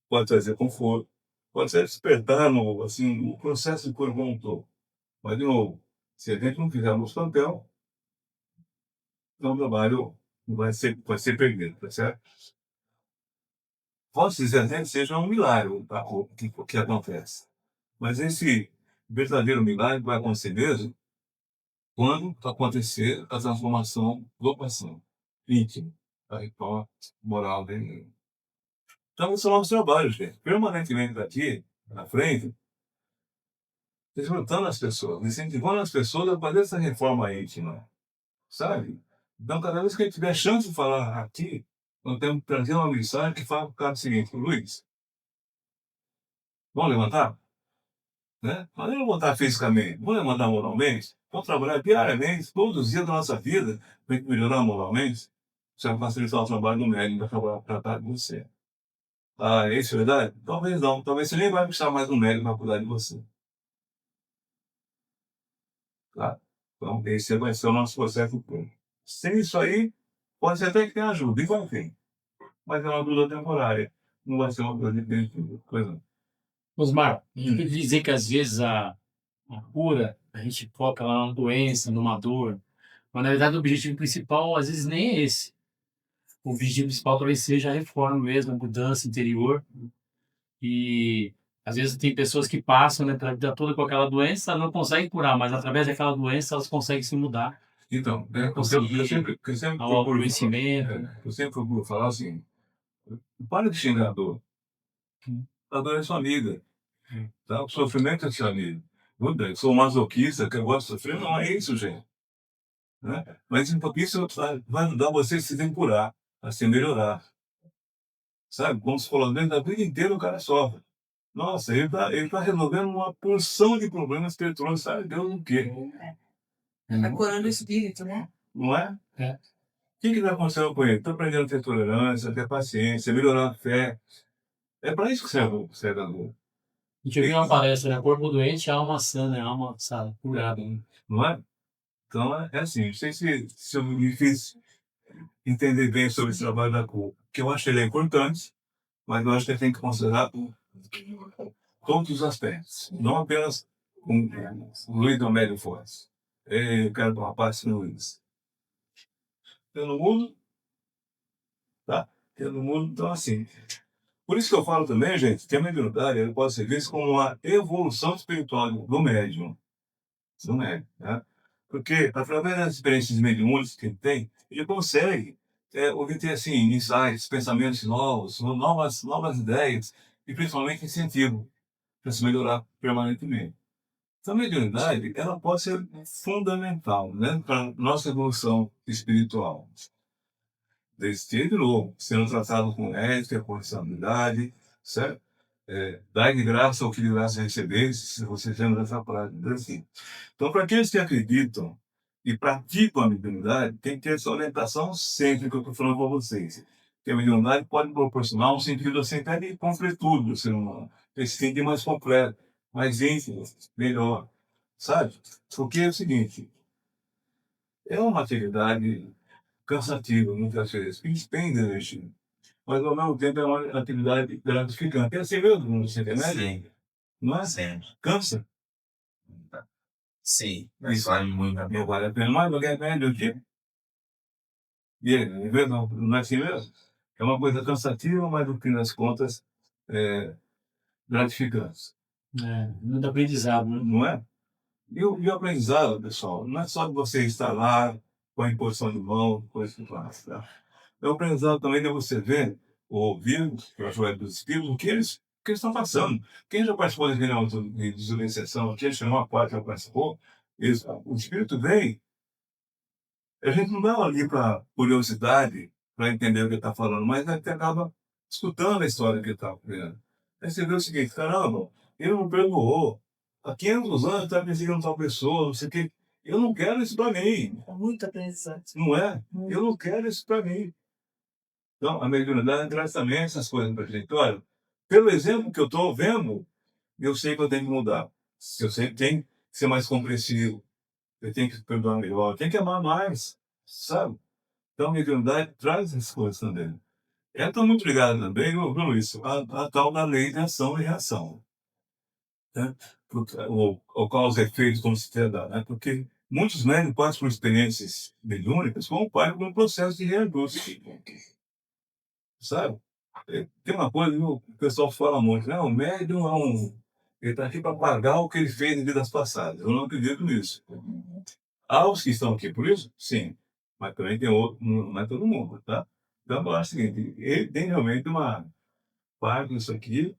pode trazer conforto, pode ser despertar no, assim, o processo de cura como um todo. Mas, de novo, se a gente não fizer o nosso papel, então o trabalho vai ser perdido, tá certo? Posso dizer até que seja um milagre o que acontece. Mas esse verdadeiro milagre vai acontecer mesmo quando acontecer a transformação do paciente íntimo, a reforma moral dele. Então, esse é o nosso trabalho, gente. Permanentemente daqui, na frente, desfrutando as pessoas, incentivando as pessoas a fazer essa reforma íntima, sabe? Então, cada vez que a gente tiver chance de falar aqui, nós temos que trazer uma mensagem que fala para o cara o seguinte: Luiz, vamos levantar? Né? Mas não levantar fisicamente, vamos levantar moralmente, vamos trabalhar diariamente, todos os dias da nossa vida, para a gente melhorar moralmente. Isso vai facilitar o trabalho do médico para tratar de você. Ah, é isso verdade? Talvez não. Talvez você nem vai precisar mais de um médico para cuidar de você. Tá? Então, esse vai ser o nosso processo todo. Sem isso aí, pode ser até que tenha ajuda, igual tem. Mas é uma ajuda temporária. Não vai ser uma coisa definitiva. Pois não. Osmar, a gente pode dizer que às vezes a cura, a gente foca lá numa doença, numa dor, mas na verdade o objetivo principal às vezes nem é esse. O objetivo principal talvez seja a reforma mesmo, a mudança interior. E às vezes tem pessoas que passam, né, pela vida toda com aquela doença, não conseguem curar, mas através daquela doença elas conseguem se mudar. Então, Conseguir eu sempre ao procuro, conhecimento. eu sempre procuro falar assim: para de xingar a dor. A dor é sua amiga. Tá? O sofrimento é seu amigo. Eu sou masoquista, que eu gosto de sofrer. Não é isso, gente. Né? Mas isso vai ajudar você a se curar, a se melhorar. Sabe? Como se falou, dentro da vida inteira o cara sofre. Nossa, ele tá resolvendo uma porção de problemas que ele trouxe, sabe Deus o quê? Tá curando o espírito, né? Não é? É. O que está acontecendo com ele? Está aprendendo a ter tolerância, a ter paciência, a melhorar a fé. É para isso que serve a dor. A gente viu uma palestra, né? Corpo doente, alma sã, né? Alma, sabe, curada. Né? Não é? Então, é assim, não sei se eu me fiz entender bem sobre esse trabalho da cura, que eu acho que ele é importante, mas eu acho que ele tem que considerar todos os aspectos, não apenas o Luiz do médio forte. Eu quero tomar parte no Luiz. Pelo mundo, tá? Pelo mundo, então assim, Por isso que eu falo também, gente, que a mediunidade ela pode ser vista como uma evolução espiritual do médium. Do médium, né? Porque, através das experiências mediúnicas que ele tem, ele consegue obter, assim, insights, pensamentos novos, novas ideias, e principalmente incentivo para se melhorar permanentemente. Então, a mediunidade, ela pode ser fundamental, né, para a nossa evolução espiritual. Desde de novo, sendo tratado com ética, com responsabilidade, certo? Dai de graça o que de graça recebeis, se você lembra dessa frase, diz assim. Então, para aqueles que acreditam e praticam a mediunidade, tem que ter essa orientação sempre que eu estou falando para vocês. Que a mediunidade pode proporcionar um sentido assim, até de completude do ser humano. Esse sentido mais completo, mais íntimo, melhor, sabe? Porque é o seguinte, é uma atividade cansativa, muitas vezes, que despende energia. Mas, ao mesmo tempo, é uma atividade gratificante. É assim mesmo, você entende? Sim, Não é? sim. Cansa. Sim, mas vale muito a Não pena. vale a pena mais, alguém perde o quê? E aí, não é assim mesmo? É uma coisa cansativa, mas no fim das contas, é gratificante. Muito aprendizado, né? Não é? E o aprendizado, pessoal, não é só de você estar lá com a imposição de mão, coisa que faz, tá? É o aprendizado também de você ver, ou ouvir, através dos espíritos, o que eles estão passando. Quem já participou de reunião de desobediência, quem chamou a parte já participou, o espírito vem. A gente não dá ali para curiosidade, para entender o que ele está falando, mas a gente acaba escutando a história que ele está vendo. Aí você vê o seguinte, caramba, ele não perdoou. Há 500 anos está perseguindo tal pessoa, não sei o quê. Eu não quero isso para mim. Muito aprendizado. Não é? Eu não quero isso para mim. Então, a mediunidade traz também essas coisas para a gente. Olha, pelo exemplo que eu estou vendo, eu sei que eu tenho que mudar. Eu sei que tenho que ser mais compreensivo. Eu tenho que perdoar melhor. Eu tenho que amar mais, sabe? Então, a mediunidade traz essas coisas também. Ela está muito ligada também, viu, isso, a tal da lei de ação e reação. Né? O causa e efeito, como se dá, né? Porque muitos médicos passam por experiências mediúnicas como parte de um processo de reajuste. Sabe? Tem uma coisa que o pessoal fala muito, né? O médium ele está aqui para pagar o que ele fez em vidas passadas. Eu não acredito nisso. Há os que estão aqui por isso? Sim. Mas também tem outro, não é todo mundo, tá? Então, eu acho o seguinte, ele tem realmente uma parte disso aqui,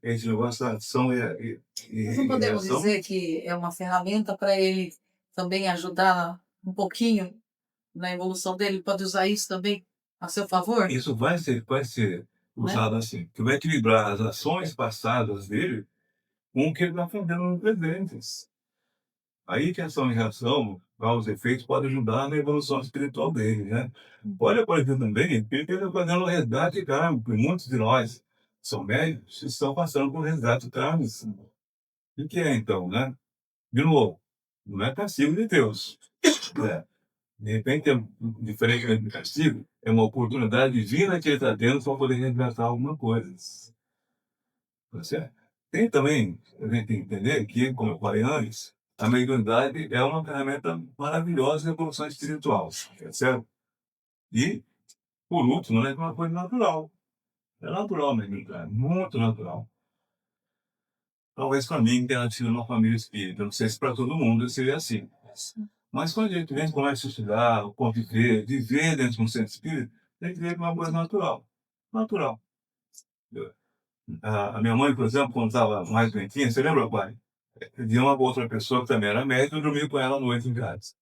esse negócio da ação Nós não e podemos reação. dizer que é uma ferramenta para ele também ajudar um pouquinho na evolução dele, pode usar isso também a seu favor? Isso vai ser usado assim, que vai equilibrar as ações passadas dele com o que ele está fazendo no presente. Aí que ação e reação, causa e efeitos, pode ajudar na evolução espiritual dele, né? Pode aparecer também que ele está fazendo um resgate kármico, e muitos de nós são médicos estão passando por resgate kármico. O que é então, né? De novo, não é castigo de Deus. É. De repente, é diferente de castigo, é uma oportunidade divina que ele está tendo para poder resgatar alguma coisa. Tá certo? Tem também, a gente tem que entender que, como eu falei antes, a mediunidade é uma ferramenta maravilhosa de evolução espiritual, tá certo? E, por último, é uma coisa natural. É natural a mediunidade, muito natural. Talvez para mim, que tenha nascido numa família espírita, não sei se para todo mundo seria assim. Mas quando a gente vem começa a estudar, conviver, viver dentro de um centro espírita, tem que ver que é uma coisa natural. Natural. A minha mãe, por exemplo, quando estava mais doentinha, você lembra, pai? De uma outra pessoa que também era médica, eu dormi com ela à noite em casa.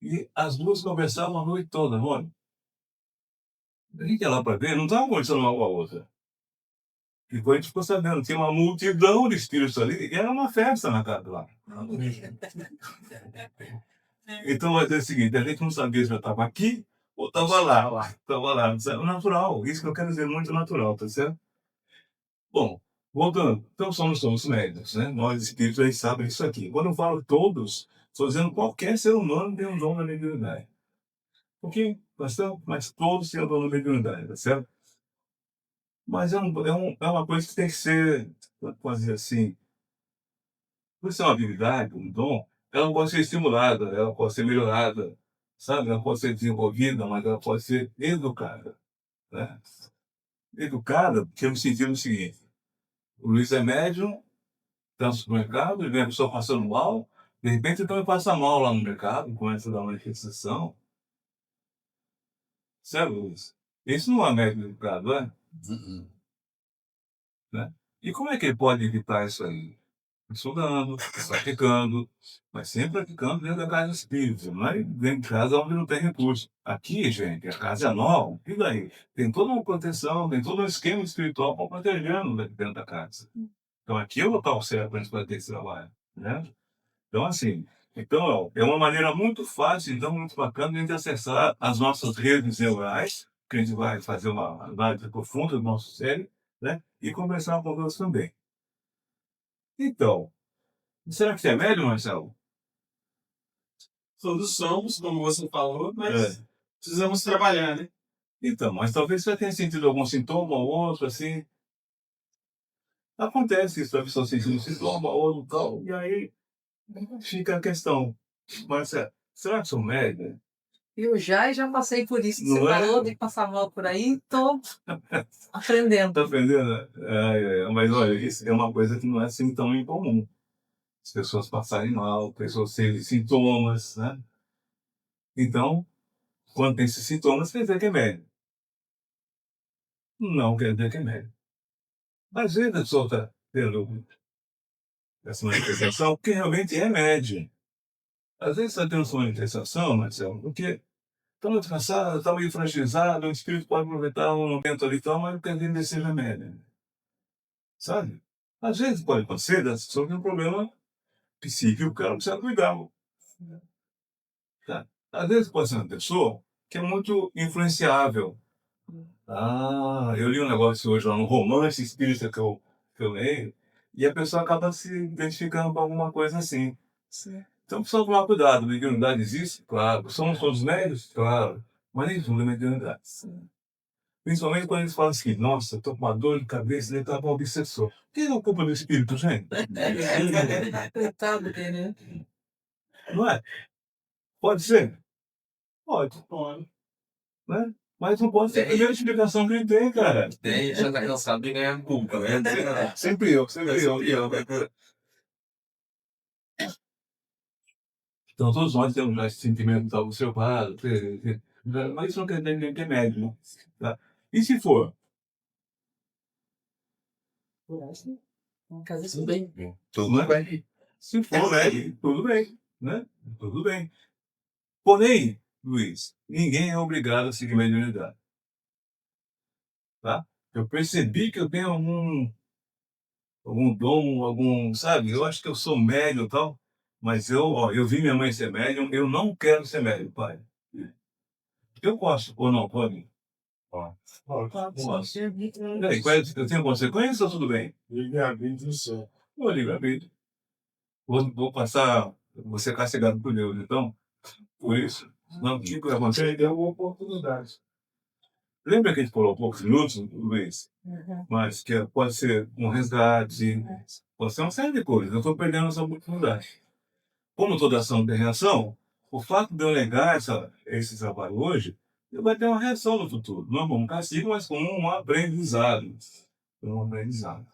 E as duas conversavam a noite toda, olha. A gente ia lá para ver, não estava conversando uma com a outra. E depois a gente ficou sabendo, tinha uma multidão de espíritos ali, e era uma festa na casa lá. Então vai dizer o seguinte, a gente não sabia se já estava aqui ou estava lá. Estava lá, natural, isso que eu quero dizer, muito natural, tá certo? Bom, voltando, então somos médicos, né? Nós espíritos aí sabem isso aqui. Quando eu falo todos, estou dizendo qualquer ser humano tem um dom da mediunidade. Ok? Mas todos têm o dom da mediunidade, tá certo? Mas é uma coisa que tem que ser, pode dizer assim, por ser uma habilidade, um dom, ela pode ser estimulada, ela pode ser melhorada, sabe? Ela pode ser desenvolvida, mas ela pode ser educada. né? Educada, porque eu me senti no seguinte: o Luiz é médium, está no supermercado, ele vê a pessoa passando mal, de repente então ele passa mal lá no mercado, começa a dar uma manifestação. Sabe, Luiz? Isso não é médium educado, é? Né? E como é que ele pode evitar isso aí? Estudando, praticando, mas sempre praticando dentro da casa espírita, não é dentro de casa onde não tem recurso. Aqui, gente, a casa é nova, e daí? Tem toda uma proteção, tem todo um esquema espiritual para protegendo dentro da casa. Então aqui é o local certo para a gente fazer esse trabalho, né? Então, assim, então, é uma maneira muito fácil, então, muito bacana de a gente acessar as nossas redes neurais, que a gente vai fazer uma análise profunda do nosso cérebro, né? E conversar com Deus também. Então, será que você é médium, Marcelo? Todos somos, como você falou, mas É. precisamos trabalhar, né? Então, mas talvez você tenha sentido algum sintoma ou outro, assim. Acontece isso, a pessoa sentindo um sintoma ou tal, e aí fica a questão. Marcelo, será que sou médium? Eu já passei por isso que Não você é? falou, de passar mal por aí, tô aprendendo. Tá aprendendo? Mas olha, isso é uma coisa que não é assim tão incomum. As pessoas passarem mal, pessoas terem sintomas, né? Então, quando tem esses sintomas, quer dizer que é médium. Não quer dizer que é médium. Às vezes a pessoa está tendo essa manifestação porque realmente é médium. Às vezes está tendo essa manifestação, Marcelo, porque está muito cansado, está meio fragilizado, o espírito pode aproveitar um momento ali e tal, mas não quer dizer que seja médium. Sabe? Às vezes pode acontecer da pessoa ter um problema psíquico que ela precisa cuidar. Tá? Às vezes pode ser uma pessoa que é muito influenciável. Ah, eu li um negócio hoje lá no romance espírita que eu leio, e a pessoa acaba se identificando com alguma coisa assim. Então precisa tomar cuidado. Mediunidade existe? Claro. Somos todos médios? Claro. Mas nem tudo é mediunidade. Principalmente quando eles falam assim, nossa, estou com uma dor de cabeça, ele está com um obsessor. Que é a culpa do espírito, gente? Coitado dele, né? Não é? Pode ser? Pode. Né? Mas não pode ser a primeira explicação que ele tem, cara. Tem, já tá cansado de ganhar culpa, né? Sempre eu, sempre eu. Então todos nós temos já esse sentimento tal observado, mas isso não quer dizer que é médio, né? Tá? E se for? Casa isso bem. Tudo bem. Se for médio, tudo bem, né? Tudo bem. Porém, Luiz, ninguém é obrigado a seguir mediunidade. Tá? Eu percebi que eu tenho algum dom, sabe? Eu acho que eu sou médium e tal, mas eu vi minha mãe ser médium, eu não quero ser médium, pai. Eu posso ou não pode? Posso. E aí, eu tenho consequência ou tudo bem? Livre-arbítrio só. Vou livre-arbítrio. Vou passar, vou ser castigado por Deus, então, por isso. Não, o que vai acontecer? Perdeu uma oportunidade. Lembra que a gente falou há poucos minutos, Luiz? Mas que pode ser um resgate, pode ser uma série de coisas. Eu estou perdendo essa oportunidade. Como toda ação tem reação, o fato de eu negar esse trabalho hoje, eu vai ter uma reação no futuro. Não como um castigo, mas como um aprendizado. Um aprendizado.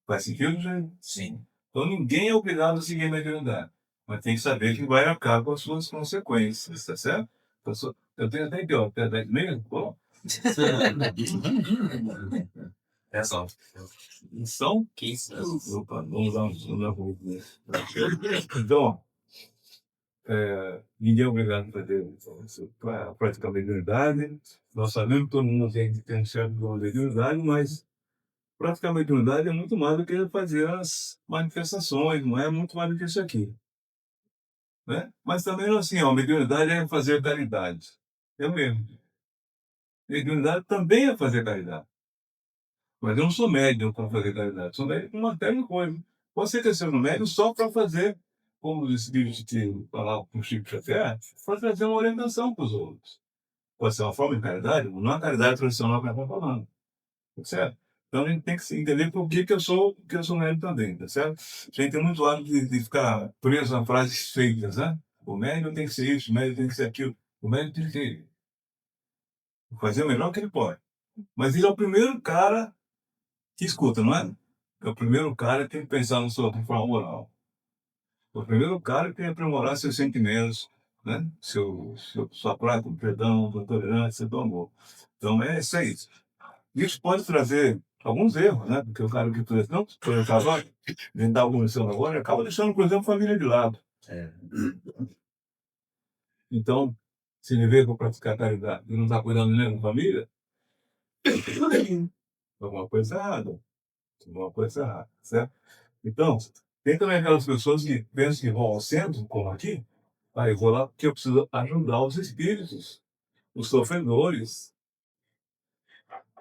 Faz sentido, gente? Sim. Então ninguém é obrigado a seguir a mediunidade. Mas tem que saber que vai arcar com as suas consequências, tá certo? Eu tenho até aqui, ó, até 10 meses, bom. É só. Então, Que isso? opa, vamos lá, então, ó, ninguém é obrigado a fazer a praticar a mediunidade. Nós sabemos que todo mundo tem um certo dom de mediunidade, mas praticar a mediunidade é muito mais do que fazer as manifestações, não é muito mais do que isso aqui. Né? Mas também assim, ó, a mediunidade é fazer caridade. Eu mesmo. Mediunidade também é fazer caridade. Mas eu não sou médium para fazer caridade, sou médium com uma série de coisas. Você ter sido médium só para fazer, como os espíritos que falavam com o Chico Xavier, para trazer uma orientação para os outros. Pode ser uma forma de caridade, não é a caridade tradicional que a gente está falando. Tá certo? Então a gente tem que entender por que eu sou médium também, tá certo? A gente tem muito hábito de ficar preso a frases feitas, né? O médium tem que ser isso, o médium tem que ser aquilo, o médium tem que ser. fazer o melhor que ele pode. Mas ele é o primeiro cara que escuta, não é? É o primeiro cara que tem que pensar na sua forma moral. É o primeiro cara que tem que aprimorar seus sentimentos, né? Sua prática do perdão, da tolerância, do amor. Então, isso aí. Isso pode trazer alguns erros, né? Porque o cara que, por exemplo, por exemplo, a gente está conversando agora, acaba deixando, por exemplo, a família de lado. Então, se ele veio para praticar caridade e não está cuidando nem da família, alguma coisa errada. Alguma coisa errada, certo? Então, tem também aquelas pessoas que pensam que vão ao centro, como aqui, aí vou lá porque eu preciso ajudar os espíritos, os sofredores.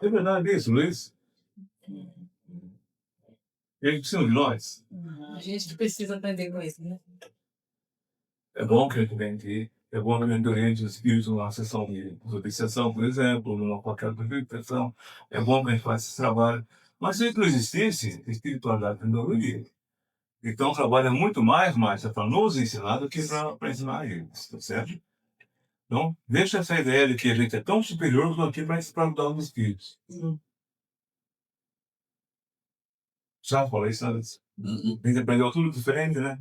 É verdade isso, Luiz? Eles precisam de nós. A gente precisa aprender com isso, né? É bom que a gente venha aqui, é bom que a gente oriente os espíritos numa sessão de obsessão, por exemplo, numa qualquer obsessão. É bom que a gente faça esse trabalho. Mas se não existisse espiritualidade e tecnologia, então trabalha muito mais, Márcia, para nos ensinar do que para ensinar eles, tá certo? Então, deixa essa ideia de que a gente é tão superior do que para ajudar os espíritos. Já falei isso antes. A gente aprendeu tudo diferente, né?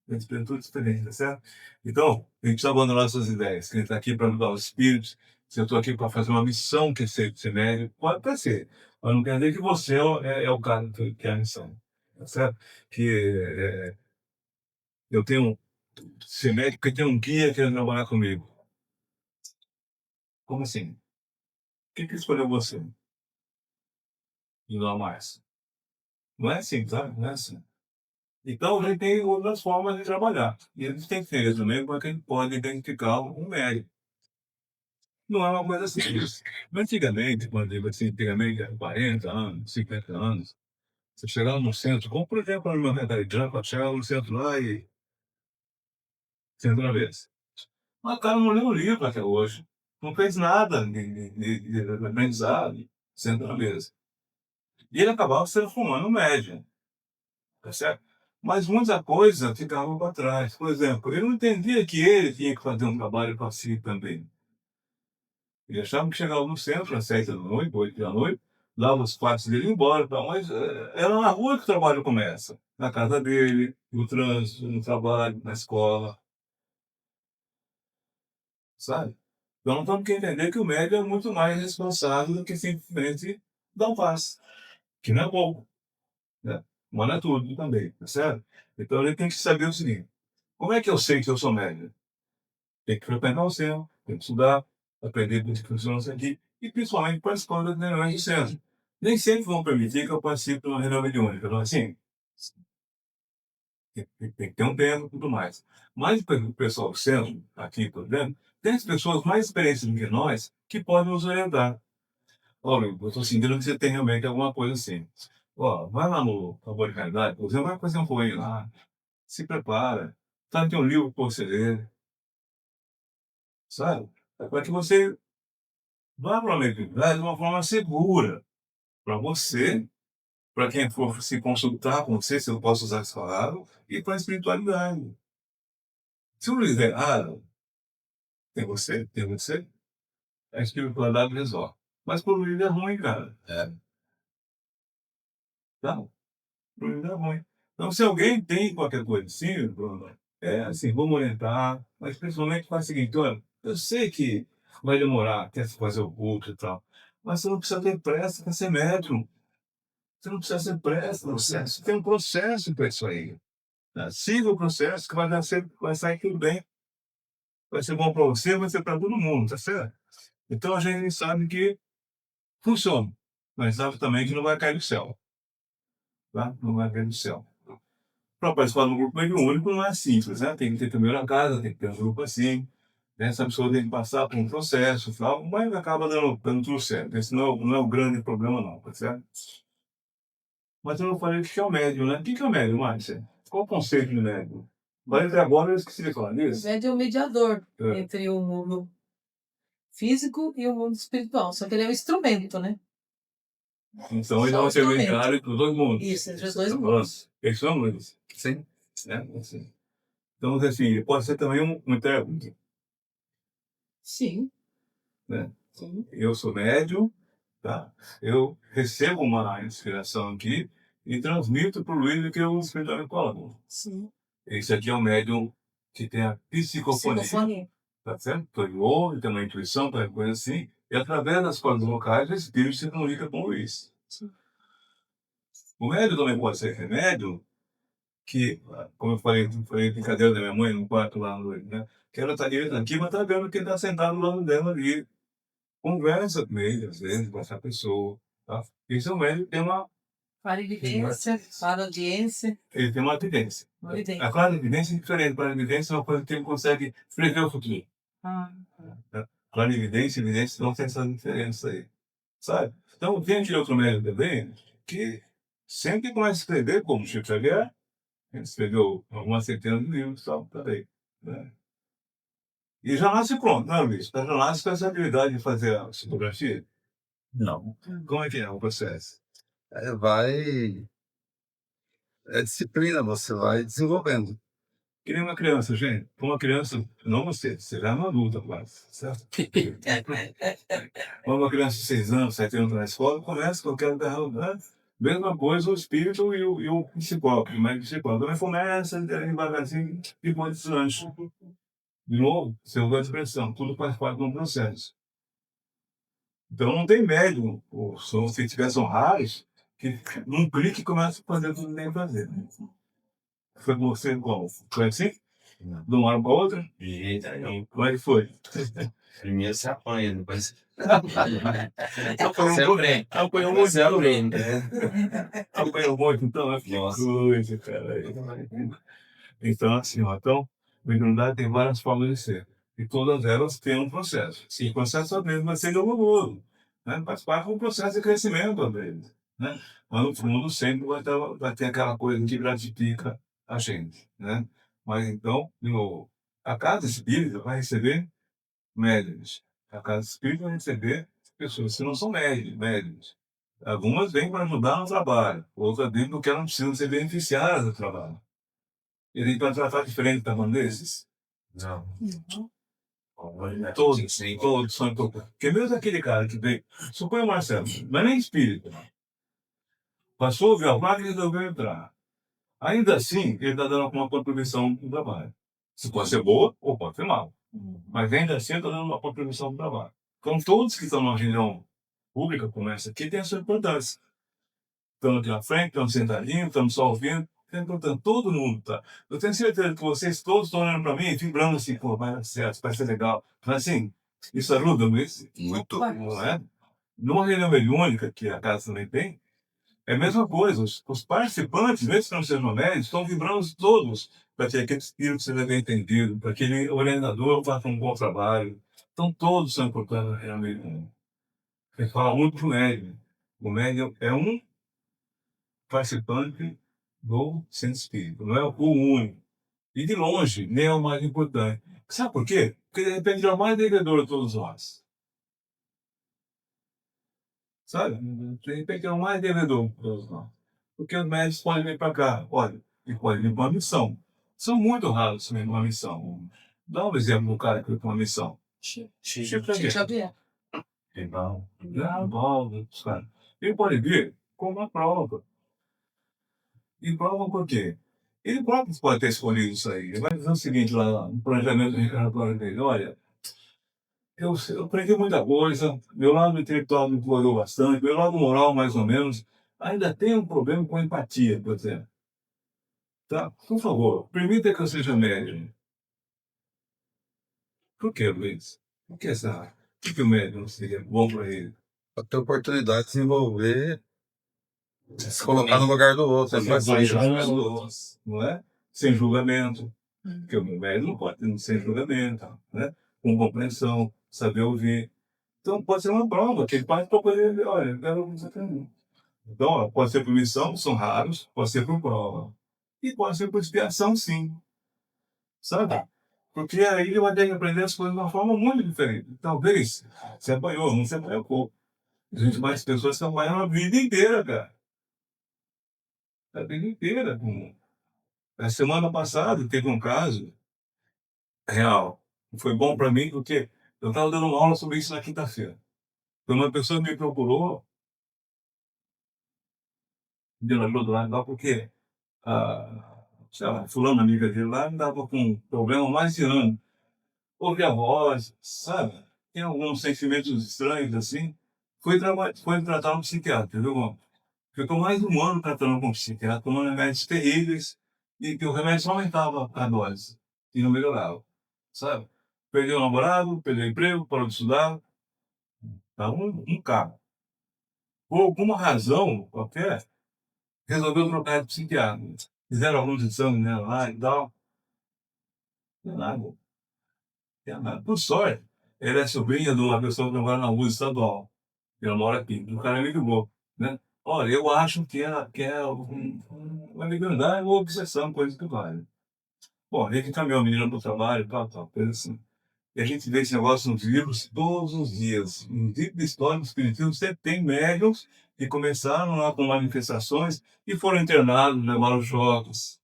A gente aprendeu tudo diferente, tá certo? Então, a gente precisa abandonar essas ideias, que a gente está aqui para ajudar os espíritos, se eu estou aqui para fazer uma missão que é ser médico, pode até ser, mas não quer dizer que você é o cara que é a missão, tá certo? Que eu tenho ser médico porque tem um guia querendo trabalhar comigo. Como assim? Quem que escolheu você? E não mais. Não é assim, sabe? Não é assim. Então, a gente tem outras formas de trabalhar. E a gente tem que entender também como é que a gente pode identificar um médico. Não é uma coisa simples. Antigamente, quando eu digo assim, antigamente, há 40 anos, 50 anos, você chegava no centro, como por exemplo no meu mentalidade, quando chegava no centro lá e centro vez. Mas o cara não leu o livro até hoje. Não fez nada de aprendizado, sendo na mesa. E ele acabava sendo fumando média, tá certo? Mas muita coisa ficava para trás. Por exemplo, ele não entendia que ele tinha que fazer um trabalho para si também. Ele achava que chegava no centro às 7 da noite, 8 da noite, dava os quartos dele e ia embora, tal, mas era na rua que o trabalho começa. Na casa dele, no trânsito, no trabalho, na escola, sabe? Então nós temos que entender que o médico é muito mais responsável do que simplesmente dar um passe, que não é pouco, né? Mas não é tudo também, tá certo? Então ele tem que saber o seguinte: como é que eu sei que eu sou médico? Tem que frequentar o centro, tem que estudar, aprender como funciona isso aqui, e principalmente participando das reuniões do centro. Nem sempre vão permitir que eu participe de uma reunião mediúnica, então assim, tem que ter um tempo e tudo mais. Mas o pessoal do centro, aqui, por exemplo, tem as pessoas mais experientes do que nós que podem nos orientar. Olha, eu estou sentindo que você tem realmente alguma coisa assim. Ó, vai lá no Favor de Caridade, por exemplo, vai fazer um poema lá, se prepara, tá, tem um livro para você ler, sabe? É para que você vá para a mediunidade de uma forma segura, para você, para quem for se consultar com você, se eu posso usar essa palavra, e para a espiritualidade. Se o Luiz é errado, tem você, a espiritualidade resolve. Mas pro Luiz é ruim, cara. Tá? Pro Luiz é ruim. Então, se alguém tem qualquer coisa assim, Bruno, assim, vamos orientar, mas principalmente faz o seguinte: olha, eu sei que vai demorar até você fazer o culto e tal, mas você não precisa ter pressa para ser médium. Você não precisa ter pressa, processo. Tem um processo para isso aí. Tá? Siga o processo que vai sair tudo bem. Vai ser bom para você, vai ser para todo mundo, tá certo? Então a gente sabe que funciona, mas sabe também que não vai cair do céu, tá? Não vai cair do céu. Para participar do grupo mediúnico não é simples, né? Tem que ter primeiro a casa, tem que ter um grupo assim, né? Essa pessoa tem que passar por um processo e tal, mas acaba dando tudo certo. Esse não é o grande problema não, tá certo? Mas eu não falei o que é o médium, né? O que é o médium, Márcia? Qual o conceito de médium? Mas até agora eu esqueci de falar O nisso. médium é o mediador É. entre o mundo físico e o mundo espiritual. Só que ele é um instrumento, né? Então ele Só é um um instrumento. intermediário entre os dois mundos. Isso, entre os dois Tá mundos. Eles são mundos. Sim. Assim. Então, assim, ele pode ser também um intérprete, Sim. né? Eu sou médium, tá? Eu recebo uma inspiração aqui e transmito para o Luiz que eu espiritualmente coloco. Sim. Esse aqui é um médium que tem a psicofonia. Psicofonia. Tá certo? Então, ele ouve, tem uma intuição, qualquer coisa assim, e através das cordas vocais, o espírito se comunica com o Luiz. O médium também pode ser remédio, que, como eu falei brincadeira da minha mãe no quarto lá no né? Que ela tá direito aqui, mas tá vendo que ele tá sentado do lado dela ali. Conversa com ele, às vezes, com essa pessoa. Tá? Esse é um médium que tem uma. Clarividência, audiência. Ele tem uma evidência. Evidência. A clarividência é diferente. A clarividência é uma coisa que ele consegue prever o futuro. Ah, Clarividência e evidência não tem essa diferença aí. Sabe? Então, tem aquele outro médium também que sempre que começa a escrever, como Chico Xavier, ele escreveu algumas centenas de livros e tal, também. Né? E já nasce pronto, né, Luiz? Já nasce com essa habilidade de fazer a fotografia? Não. Como é que é o processo? Vai. É disciplina, você vai desenvolvendo. Que nem uma criança, gente. Uma criança, não você já é uma adulta quase, certo? Uma criança de 6 anos, 7 anos na escola, começa com aquela né? Mesma coisa o espírito e o psicólogo, o médico psicólogo. Também começa devagarzinho e põe deslanche. De novo, seu lugar de expressão, tudo faz parte de um processo. Então não tem médium, ou se tiver são raros, que num clique começa a fazer tudo que tem que fazer. Foi com você como? Foi assim? De uma hora para outra? De jeito nenhum. Como é que foi? Primeiro você apanha, depois Apanhou apanhou você aprende. Apanhou muito, então, é que Nossa. coisa, cara. Então, assim, ó, então, mediunidade tem várias formas de ser. E todas elas têm um processo. Sim. O processo mesmo vai ser doloroso. Né? Faz parte de um processo de crescimento, às vezes. Né? Mas, no fundo, sempre vai ter aquela coisa que gratifica a gente. Né? Mas, então, de novo, a casa espírita vai receber médiuns. A casa espírita vai receber pessoas que não são médiuns. Algumas vêm para ajudar no trabalho, outras vêm porque elas precisam ser beneficiadas do trabalho. E a gente vai tratar diferente da mão desses? Não. Todos são importantes. Porque mesmo aquele cara que veio, suponha o Marcelo, não é nem espírito. Passou, viu a vaga e resolveu entrar. Ainda assim, ele está dando uma contribuição no trabalho. Se pode ser boa ou pode ser mal. Mas ainda assim, está dando uma contribuição no trabalho. Então, todos que estão numa reunião pública como essa aqui têm a sua importância. Estão aqui na frente, estão sentadinhos, estamos só ouvindo. Portanto, todo mundo tá. Eu tenho certeza que vocês todos estão olhando para mim e vibrando assim, pô, vai dar certo, vai ser legal. Mas assim, isso ajuda, Luiz? Muito. Não é? Numa reunião mediúnica, que a casa também tem, é a mesma coisa. Os participantes, mesmo que não sejam médicos, estão vibrando todos para que aquele espírito seja bem entendido, para que aquele orientador faça um bom trabalho. Então, todos são importantes na reunião mediúnica. Você fala muito do médium. O médium é um participante do centro espírita, não é o único. E de longe, nem é o mais importante. Sabe por quê? Porque de repente ele é o mais devedor de todos nós. Sabe? De repente é o mais devedor de todos nós. Porque os médicos podem vir para cá, olha, e podem vir para uma missão. São muito raros também uma missão. Dá um exemplo do cara que foi para uma missão. Chico Xavier. Irmão. Cara. Ele pode vir com uma prova. E prova por quê? Ele próprio pode ter escolhido isso aí. Ele vai dizer o seguinte lá no planejamento reencarnatório dele: olha, eu aprendi muita coisa, meu lado intelectual me explorou bastante, meu lado moral mais ou menos, ainda tem um problema com empatia, por exemplo. Tá? Por favor, permita que eu seja médium. Por que, Luiz? Por que essa? Por que o médium seria bom para ele? Para ter oportunidade de desenvolver, se colocar no lugar do outro. Sem julgamento, não é? Sem julgamento. Porque o médium não pode ter sem julgamento, né? Com compreensão, saber ouvir. Então pode ser uma prova, que ele parte para poder, olha, eu quero você também. Então, ó, pode ser por missão, são raros, pode ser por prova. E pode ser por expiação, sim. Sabe? Porque aí ele vai ter que aprender as coisas de uma forma muito diferente. Talvez você apanhou, não se apanhou pouco. Existe mais pessoas que apanham a vida inteira, cara. A vida inteira. A semana passada teve um caso real. Foi bom para mim porque eu estava dando uma aula sobre isso na quinta-feira. Quando uma pessoa me procurou, de ajuda lá e tal, porque sei lá, fulano, amiga dele lá, andava com um problema há mais de ano. Ouvia a voz, sabe? Tem alguns sentimentos estranhos assim. Foi tratar um psiquiatra, viu? Ficou mais de um ano tratando com um psiquiatra, tomando remédios terríveis, e que o remédio só aumentava a dose e não melhorava, sabe? Perdeu o namorado, perdeu o emprego, parou de estudar, tá um carro. Por alguma razão qualquer, resolveu trocar de psiquiatra. Fizeram alguns exames nela lá e tal. Não é nada, não é nada. Por sorte, ele é sobrinha de uma pessoa que trabalha na rua estadual. Ela mora aqui. O cara me ligou, né? Olha, eu acho que é uma liberdade ou obsessão, coisa que vale. Bom, a gente encaminhou a menina para o trabalho, tal, coisa assim. E a gente vê esse negócio nos livros todos os dias. No livro de história do espiritismo, você tem médiums que começaram lá com manifestações e foram internados, levaram choques.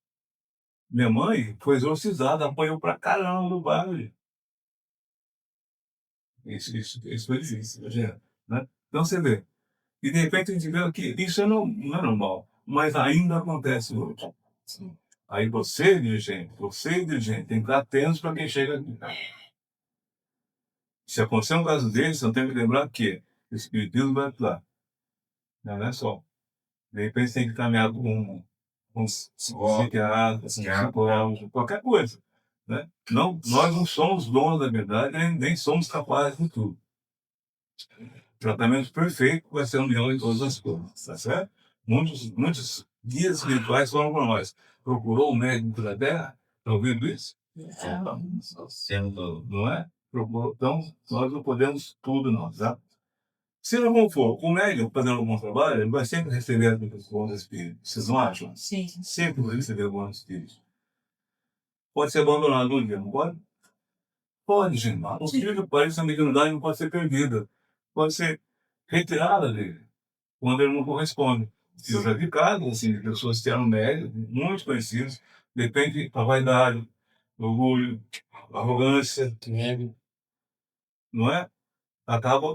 Minha mãe foi exorcizada, apanhou pra caramba no baile. Isso foi difícil, imagina, né? Então você vê. E de repente a gente vê que isso não é normal, mas ainda acontece hoje. Aí você, dirigente, tem que estar atento para quem chega aqui. Se acontecer um caso desse, você tem que lembrar que o espiritismo vai atuar. Não é só. De repente tem que caminhar com um psiquiatra, psicólogo, qualquer coisa. Né? Não, nós não somos donos da verdade, nem somos capazes de tudo. O tratamento perfeito vai ser a união de todas as coisas, tá certo? Muitos guias espirituais falam para nós. Procurou um médico da Terra? Está ouvindo isso? Sendo, não é? Então, nós não podemos tudo, não, tá? Se não for o médium fazendo um bom trabalho, ele vai sempre receber os bons espíritos. Vocês não acham? Sim. Sempre vai receber bons espíritos. Pode ser abandonado um dia, não pode? Pode, gente. O filho parece que a mediunidade não pode ser perdida. Pode ser retirada dele, quando ele não corresponde. Eu já vi casos assim, de pessoas que eram médios, muito conhecidos, de repente a vaidade, o orgulho, a arrogância, não é? Acaba.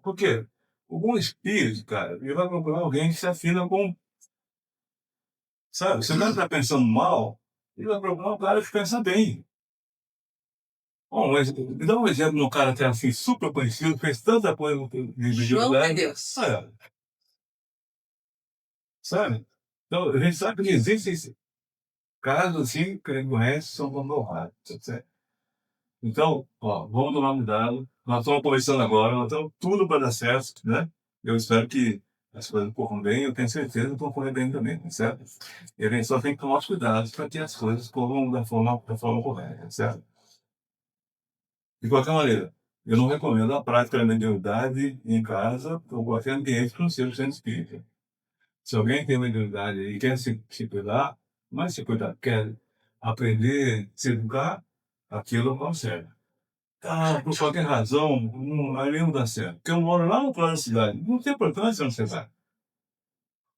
Por quê? O bom espírito, cara, ele vai procurar alguém que se afina com. Sabe? Se o cara está pensando mal, ele vai procurar um cara que pensa bem. Bom, mas me dá um exemplo de um cara que é assim, super conhecido, fez tanta coisa de João de mediunidade. Deus. Sabe? Então, a gente sabe que existem casos assim que a gente conhece são honrados, tá certo? Então, ó, vamos tomar cuidado. Nós estamos começando agora, nós estamos tudo para dar certo, né? Eu espero que as coisas corram bem, eu tenho certeza que vão correr bem também, tá certo? E a gente só tem que tomar os cuidados para que as coisas corram da forma correta, tá certo? De qualquer maneira, eu não recomendo a prática da mediunidade em casa ou qualquer ambiente que não seja o centro espírita. Se alguém tem mediunidade e quer se cuidar, mas se cuidar, quer aprender, se educar, aquilo não serve. Por qualquer razão, ali não dá certo. Porque eu moro lá no outro lado da cidade. Não tem importância onde você vai.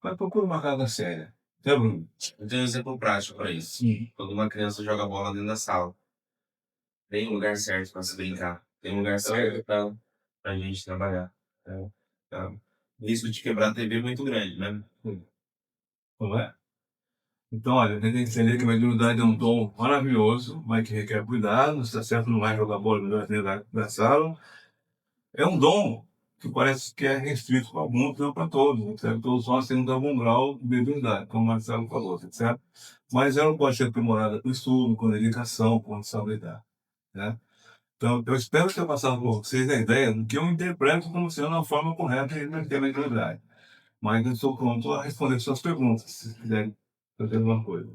Mas procura uma casa séria. Né, Bruno? Eu tenho um exemplo prático para isso. Sim. Quando uma criança joga bola dentro da sala, tem um lugar certo para se brincar. Tem um lugar certo para a gente trabalhar. Tá? O risco de quebrar a TV é muito grande, né? Não é? Então, olha, a gente tem que entender que a mediunidade é um dom maravilhoso, mas que requer cuidado. Se está certo, não vai jogar bola dentro da sala. É um dom que parece que é restrito para alguns, não para todos, certo? Todos nós temos algum grau de mediunidade, como o Marcelo falou, certo? Mas ela pode ser aprimorada com estudo, com dedicação, com responsabilidade, né? Então, eu espero ter passado por vocês a ideia do que eu interpreto como sendo a forma correta de manter a mediunidade. Mas eu estou pronto a responder suas perguntas, se quiserem fazer alguma coisa.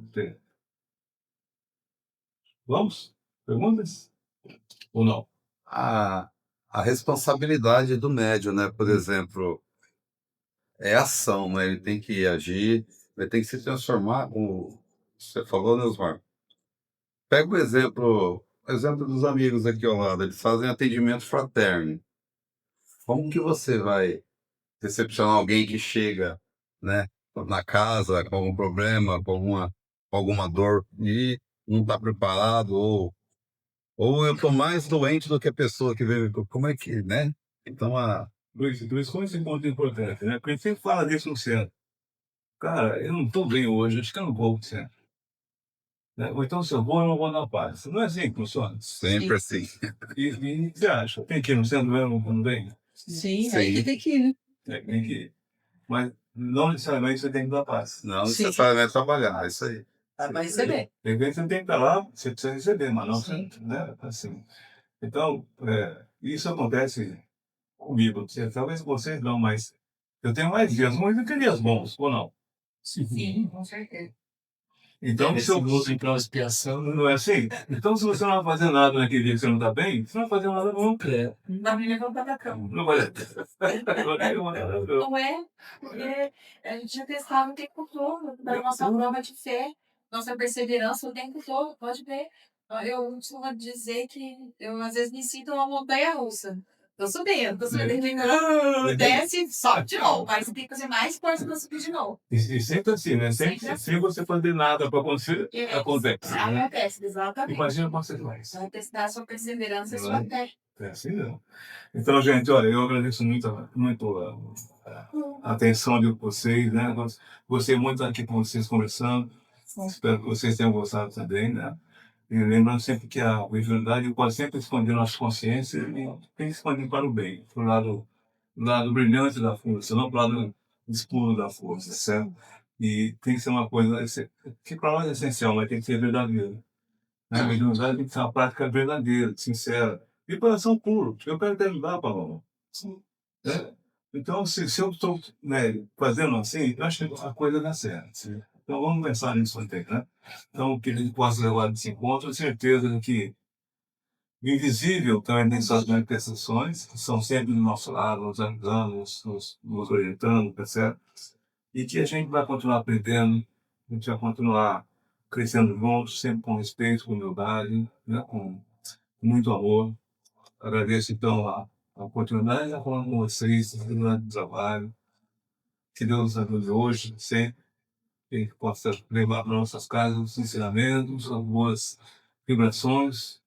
Vamos? Perguntas? Ou não? A responsabilidade do médium, né? Por exemplo, é ação, né? Ele tem que agir, ele tem que se transformar, como você falou, né, Osmar? Pega o exemplo dos amigos aqui ao lado, eles fazem atendimento fraterno. Como que você vai recepcionar alguém que chega, né, na casa com algum problema, com alguma dor e não está preparado, ou eu tô mais doente do que a pessoa que veio, como é que, né? Então, dois com esse ponto importante, né? Porque a gente sempre fala disso no centro. Cara, eu não estou bem hoje, acho que eu não vou pro centro. Né? Ou então, se eu vou, eu não vou na paz. Não é assim que funciona. Sempre assim. E você acha? Tem que ir no centro mesmo quando vem? Sim, Sim. aí que tem que ir, né? Tem que ir. Mas não necessariamente você tem que dar paz. Não Sim. necessariamente trabalhar, é isso aí. Vai receber. De repente você tem que estar lá, você precisa receber, mas não Sim. você, né? Assim. Então, isso acontece comigo. Talvez vocês não, mas eu tenho mais dias ruins do que dias bons, ou não? Sim, com certeza. Então, Esse se eu, uso em prova expiação, não é assim? Então, se você não vai fazer nada naquele dia que você não está bem, você não vai fazer nada nunca. Não me levantar da cama. Não vai não. Não é? Porque a gente já testava o tempo todo, da nossa prova de fé, nossa perseverança o tempo todo, pode ver. Eu costumo dizer que eu às vezes me sinto uma montanha russa. Tô subindo, desce, sobe de novo. Mas tem que fazer mais força pra subir de novo. E sempre assim, né? Sempre assim. Sem você fazer nada para acontecer, acontece. Né? Acontece, exatamente. Imagina você mais. Vai testar a sua perseverança e Não sua é? fé. É assim não. Então, gente, olha, eu agradeço muito a atenção de vocês, né? Gostei muito aqui com vocês conversando. Espero que vocês tenham gostado também, né? E lembrando sempre que a verdade pode sempre esconder nossa consciência e tem que esconder para o bem, para o lado brilhante da força, não para o lado escuro da força, certo? E tem que ser uma coisa que para nós é essencial, mas tem que ser verdadeiro. Né? A mediunidade tem que ser uma prática verdadeira, sincera. E coração puro. Eu quero te ajudar, Paloma. Né? Então, se eu estou fazendo assim, eu acho que a coisa dá certo. Então, vamos pensar nisso também, né? Então, que a gente possa levar desse encontro, certeza que o invisível também tem suas manifestações, que são sempre do nosso lado, nos ajudando, nos orientando, percebe? E que a gente vai continuar aprendendo, a gente vai continuar crescendo juntos, sempre com respeito, com humildade, né? Com muito amor. Agradeço, então, a oportunidade de estar falando com vocês durante o trabalho. Que Deus nos ajude hoje, sempre. Que a gente possa levar para nossas casas os ensinamentos, as boas vibrações,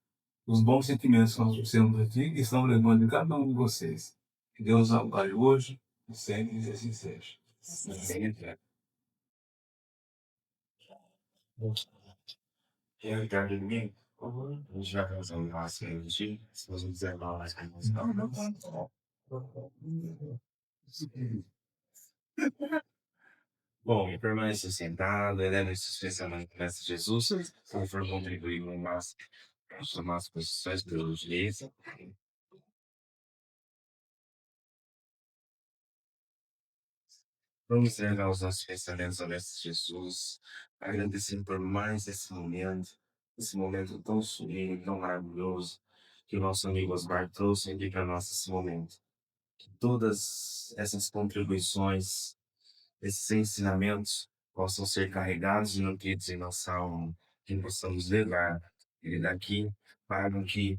os bons sentimentos que nós precisamos aqui e estamos levando de cada um de vocês. Que Deus nos ampare hoje e sempre que assim seja. Eu, Ricardo Domingo, a gente vai fazer um passo aí, se você quiser falar mais com você. Bom, permaneça sentado, eleve esses pensamentos nessa Jesus, se for contribuir com as nossas posições pelo direito. Vamos elevar os nossos pensamentos ao Mestre Jesus, agradecendo por mais esse momento tão sublime, tão maravilhoso, que o nosso amigo Osmar trouxe aqui para nós esse momento. Que todas essas contribuições, esses ensinamentos, possam ser carregados e nutridos em nossa alma, que possamos levar ele daqui para que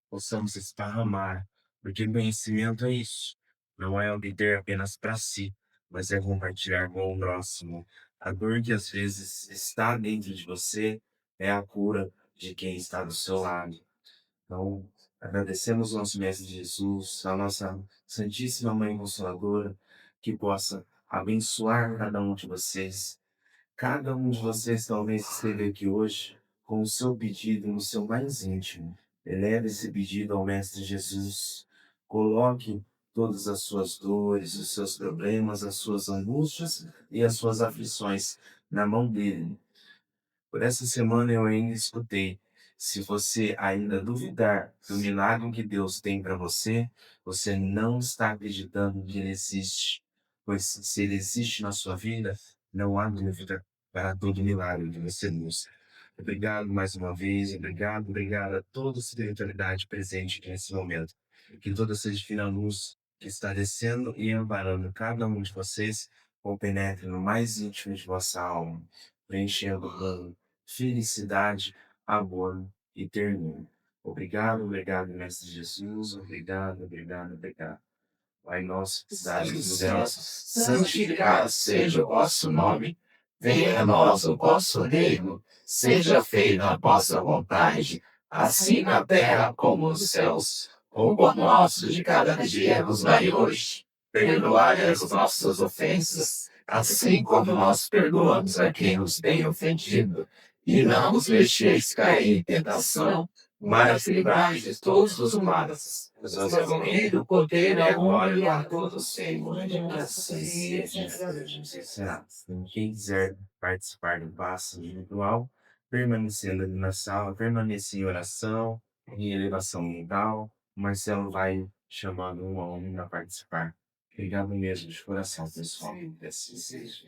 possamos esparramar, porque conhecimento é isso, não é obter apenas para si, mas é compartilhar com o próximo. A dor que às vezes está dentro de você é a cura de quem está do seu lado. Então, agradecemos ao nosso Mestre Jesus, a nossa Santíssima Mãe Consoladora, que possa abençoar cada um de vocês. Cada um de vocês talvez esteve aqui hoje com o seu pedido no seu mais íntimo. Eleve esse pedido ao Mestre Jesus. Coloque todas as suas dores, os seus problemas, as suas angústias e as suas aflições na mão dele. Por essa semana eu ainda escutei. Se você ainda duvidar do milagre que Deus tem para você, você não está acreditando que ele existe. Pois se ele existe na sua vida, não há dúvida para todo milagre que você busca. Obrigado mais uma vez, obrigado a toda a espiritualidade presente nesse momento. Que toda essa divina luz que está descendo e amparando cada um de vocês penetre no mais íntimo de vossa alma, preenchendo com felicidade, amor e ternura. Obrigado, Mestre Jesus. Obrigado. Pai nosso que estás nos céus, santificado seja o vosso nome. Venha a nós o vosso reino. Seja feita a vossa vontade, assim na terra como nos céus. O pão nosso de cada dia nos dai hoje. Perdoai as nossas ofensas, assim como nós perdoamos a quem nos tem ofendido. E não nos deixeis cair em tentação, mas livrai de todos os males. Pois é o reino, o poder e a glória e a todos Senhor. Assim será. Quem quiser participar do passo individual, permanecendo ali na sala, permanecer em oração, em elevação mental, o Marcelo vai chamando um a um para participar. Obrigado mesmo de coração, pessoal. Assim seja.